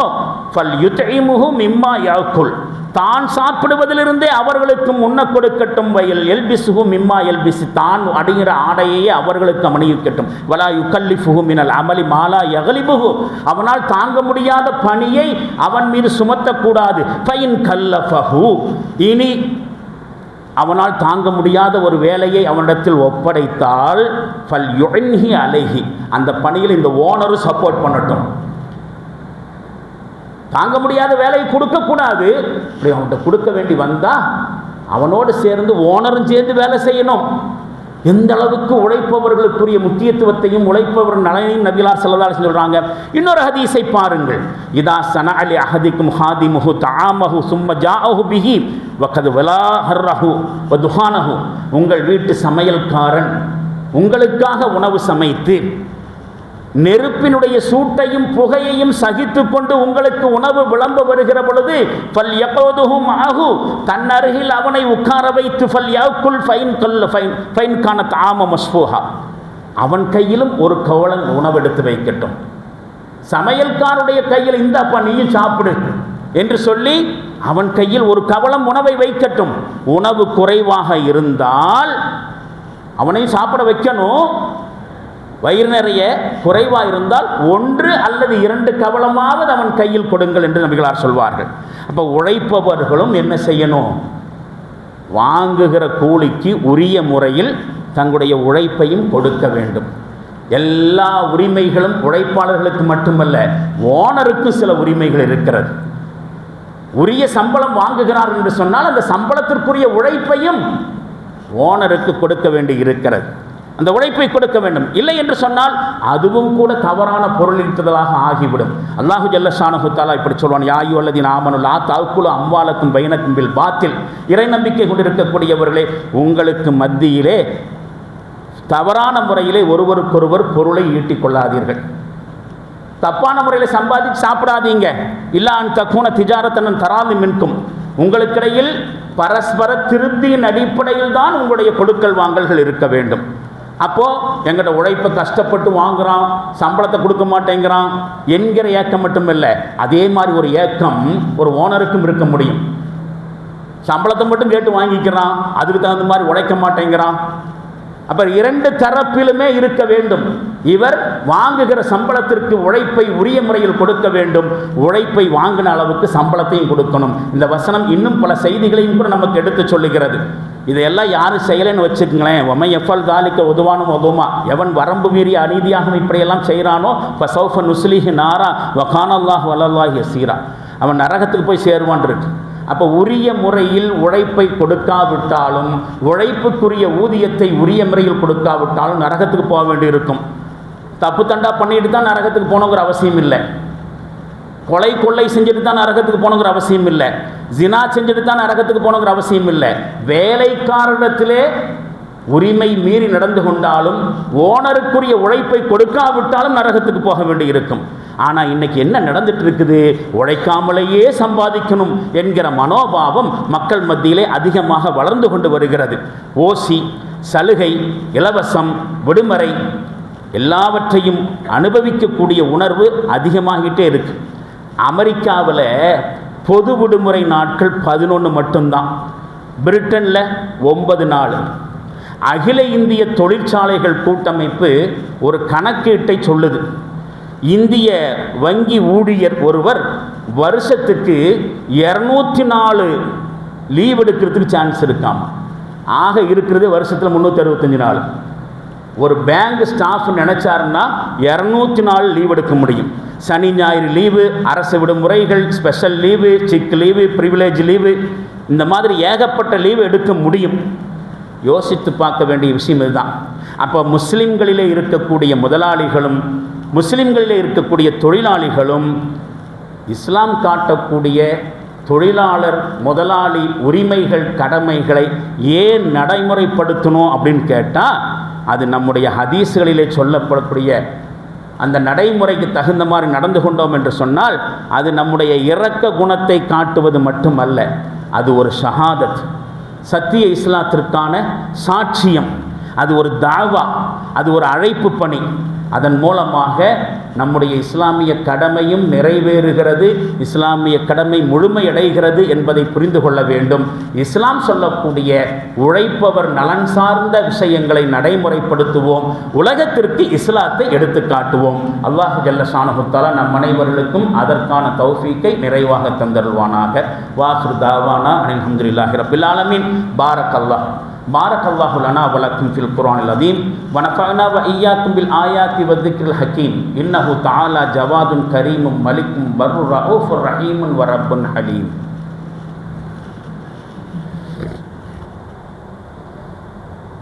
ஃபல் யுத்இமுஹு மிம்மா யாக்குல், தான் சாப்பிடுவதிலிருந்தே அவர்களுக்கும் உண்ண கொடுக்கட்டும். வயல் எல்பிசுஹு மிம்மா எல்பிசு, தான் அடைகிற ஆடையே அவர்களுக்கு அணிவிக்கட்டும். வலா யுகல்லிஃபுஹு மினல் அமலி மாலா யக்லிபுஹு, அவனால் தாங்க முடியாத பணியை அவன் மீது சுமத்தக்கூடாது. ஃபைன் கல்லஃபஹு, இனி அவனால் தாங்க முடியாத ஒரு வேலையை அவனிடத்தில் ஒப்படைத்தால் ஃபல் யுஇன்ஹி அலைஹி, அந்த பணியில் இந்த ஓனரும் சப்போர்ட் பண்ணட்டும். தாங்க முடியாத வேலையை கொடுக்கக்கூடாது. அப்படி அவன்கிட்ட கொடுக்க வேண்டி வந்தா அவனோடு சேர்ந்து ஓனரும் சேர்ந்து வேலை செய்யணும். எந்த அளவுக்கு உழைப்பவர்களுக்குரிய முக்கியத்துவத்தையும் உழைப்பவர் நலனையும் நபிகளார் ஸல்லல்லாஹு அலைஹி வஸல்லம் சொல்றாங்க. இன்னொரு ஹதீஸை பாருங்கள், இதா ஸனஅ லி அஹதிக்கும் ஹாதிமுஹு தஆமஹு சும்ம ஜாஅஹு பிஹி வகத் வலாஹர்ரஹு வதுஹானஹு, உங்கள் வீட்டு சமையல்காரன் உங்களுக்காக உணவு சமைத்து நெருப்பினுடைய சூட்டையும் புகையையும் சகித்து கொண்டு உங்களுக்கு உணவு விளம்ப வருகிற பொழுது ஃபல் யகூதுஹு மஅஹு, தன் அருகில் அவனை உட்கார வைத்து ஃபல் யாக்குல் ஃபைன் கான தஆம மஸ்ஃபூஹா, அவன் கையிலும் ஒரு கவளம் உணவு எடுத்து வைக்கட்டும். சமையல்காருடைய கையில் இந்தாப்பா நீயும் சாப்பிடு என்று சொல்லி அவன் கையில் ஒரு கவளம் உணவை வைக்கட்டும். உணவு குறைவாக இருந்தால் அவனையும் சாப்பிட வைக்கணும். வயிறு நிறைய குறைவாக இருந்தால் 1 அல்லது 2 கவளமாவது அவன் கையில் கொடுங்கள் என்று நபிகளார் சொல்வார்கள். அப்போ உழைப்பவர்களும் என்ன செய்யணும்? வாங்குகிற கூலிக்கு உரிய முறையில் தங்களுடைய உழைப்பையும் கொடுக்க வேண்டும். எல்லா உரிமைகளும் உழைப்பாளர்களுக்கு மட்டுமல்ல, ஓனருக்கு சில உரிமைகள் இருக்கிறது. உரிய சம்பளம் வாங்குகிறார் என்று சொன்னால் அந்த சம்பளத்திற்குரிய உழைப்பையும் ஓனருக்கு கொடுக்க வேண்டி இருக்கிறது. அந்த உழைப்பை கொடுக்க வேண்டும். இல்லை என்று சொன்னால் அதுவும் கூட தவறான பொருளீட்டுதலாக ஆகிவிடும். அல்லாஹு ஜல்ல ஷானஹு தஆலா இப்படி சொல்வான், யா அய்யுஹல்லதீன ஆமனு லா தஅக்குலு அம்வாலக்கும் பைனக்கும் பில் பாத்தில், இறை நம்பிக்கை கொண்டிருக்கக்கூடியவர்களே, உங்களுக்கு மத்தியிலே தவறான முறையிலே ஒருவருக்கொருவர் பொருளை ஈட்டிக் கொள்ளாதீர்கள். தப்பான முறையில் சம்பாதிச்சு சாப்பிடாதீங்க. இல்லா அன் தக்கூன திஜாரத்தன் தராமி மின்கும், உங்களுக்கிடையில் பரஸ்பர திருப்தியின் அடிப்படையில் தான் உங்களுடைய கொடுக்கல் வாங்கல்கள் இருக்க வேண்டும். அப்போது எங்கிட்ட உழைப்பை கஷ்டப்பட்டு வாங்குகிறான், சம்பளத்தை கொடுக்க மாட்டேங்கிறான் என்கிற ஏக்கம் மட்டும் இல்லை, அதே மாதிரி ஒரு ஏக்கம் ஒரு ஓனருக்கும் இருக்க முடியும். சம்பளத்தை மட்டும் கேட்டு வாங்கிக்கிறான், அதுக்கு தகுந்த மாதிரி உழைக்க மாட்டேங்கிறான். அப்போ 2 தரப்பிலுமே இருக்க வேண்டும். இவர் வாங்குகிற சம்பளத்திற்கு உழைப்பை உரிய முறையில் கொடுக்க வேண்டும், உழைப்பை வாங்கின அளவுக்கு சம்பளத்தையும் கொடுக்கணும். இந்த வசனம் இன்னும் பல செய்திகளையும் கூட நமக்கு எடுத்து சொல்லுகிறது. இதையெல்லாம் யாரும் செய்யலைன்னு வச்சுக்கங்களேன், ஒமை எஃபல் தாலிக்க உதுவானும் உதுமா, எவன் வரம்பு மீறிய அநீதியாக இப்படியெல்லாம் செய்கிறானோ ஃபசௌஃப நுஸ்லிஹி நாரா வகானல்லாஹு அலல்லாஹி யஸீரா, அவன் நரகத்துக்கு போய் சேருவான் இருக்கு. அப்போ உரிய முறையில் உழைப்பை கொடுக்காவிட்டாலும், உழைப்புக்குரிய ஊதியத்தை உரிய முறையில் கொடுக்காவிட்டாலும் நரகத்துக்கு போக வேண்டி இருக்கும். தப்பு தண்டா பண்ணிட்டு தான் நரகத்துக்கு போகணுங்கிற அவசியம் இல்லை. கொள்ளை செஞ்சுட்டு தான் நரகத்துக்கு போகணுங்கிற அவசியம் இல்லை. ஜினா செஞ்சுட்டு தான் நரகத்துக்கு போகணுங்கிற அவசியம் இல்லை. வேலைக்காரரிடத்திலே உரிமை மீறி நடந்து கொண்டாலும் ஓனருக்குரிய உழைப்பை கொடுக்காவிட்டாலும் நரகத்துக்கு போக வேண்டி இருக்கும். ஆனால் இன்னைக்கு என்ன நடந்துட்டு இருக்குது, உழைக்காமலேயே சம்பாதிக்கணும் என்கிற மனோபாவம் மக்கள் மத்தியிலே அதிகமாக வளர்ந்து கொண்டு வருகிறது. ஓசி, சலுகை, இலவசம், விடுமுறை எல்லாவற்றையும் அனுபவிக்கக்கூடிய உணர்வு அதிகமாகிட்டே இருக்கு. அமெரிக்காவில் பொது விடுமுறை நாட்கள் 11 மட்டும்தான், பிரிட்டனில் 9 நாள். அகில இந்திய தொழிற்சாலைகள் கூட்டமைப்பு ஒரு கணக்கீட்டை சொல்லுது. இந்திய வங்கி ஊழியர் ஒருவர் வருஷத்துக்கு 204 லீவ் எடுக்கிறதுக்கு சான்ஸ் இருக்காமா. ஆக இருக்கிறது வருஷத்தில் 365 நாள். ஒரு பேங்க் ஸ்டாஃப் நினைச்சாருன்னா 204 லீவ் எடுக்க முடியும். சனி ஞாயிறு லீவு, அரசு விடுமுறைகள், special leave, sick leave, privilege leave, இந்த மாதிரி ஏகப்பட்ட லீவு எடுக்க முடியும். யோசித்து பார்க்க வேண்டிய விஷயம் இதுதான். அப்போ முஸ்லிம்களிலே இருக்கக்கூடிய முதலாளிகளும் முஸ்லிம்களிலே இருக்கக்கூடிய தொழிலாளிகளும் இஸ்லாம் காட்டக்கூடிய தொழிலாளர் முதலாளி உரிமைகள் கடமைகளை ஏன் நடைமுறைப்படுத்தணும் அப்படின்னு கேட்டால், அது நம்முடைய ஹதீஸ்களிலே சொல்லப்படக்கூடிய அந்த நடைமுறைக்கு தகுந்த மாதிரி நடந்து கொண்டோம் என்று சொன்னால் அது நம்முடைய இரக்க குணத்தை காட்டுவது மட்டுமல்ல, அது ஒரு ஷஹாதத், சத்திய இஸ்லாத்திற்கான சாட்சியம், அது ஒரு தாவா, அது ஒரு அழைப்பு பணி. அதன் மூலமாக நம்முடைய இஸ்லாமிய கடமையும் நிறைவேறுகிறது, இஸ்லாமிய கடமை முழுமையடைகிறது என்பதை புரிந்து கொள்ள வேண்டும். இஸ்லாம் சொல்லக்கூடிய உழைப்பவர் நலன் சார்ந்த விஷயங்களை நடைமுறைப்படுத்துவோம், உலகத்திற்கு இஸ்லாத்தை எடுத்து காட்டுவோம். அல்லாஹ் ஜல்ல ஷானஹு தஆலா நம் அனைவர்களுக்கும் அதற்கான தௌஃபீக்கை நிறைவாக தந்தருள்வானாக. வாஹிர் தாவானா அல்ஹம்துலில்லாஹி ரப்பில் ஆலமீன். பாரக்கல்லாஹு லனா வ லக்கும் ஃபில் குர்ஆனில் அதீம் வ நஃபஅனா வ இய்யாக்கும் பில் ஆயாத்தி வ ذிக்ரில் ஹக்கீம். இன்னஹு தஆலா ஜவாதுன் கரீமும் மலிக்கும் பர்ரு ரഊஃபுர் ரஹீமுன் வ ரப்புன் ஹலீம்.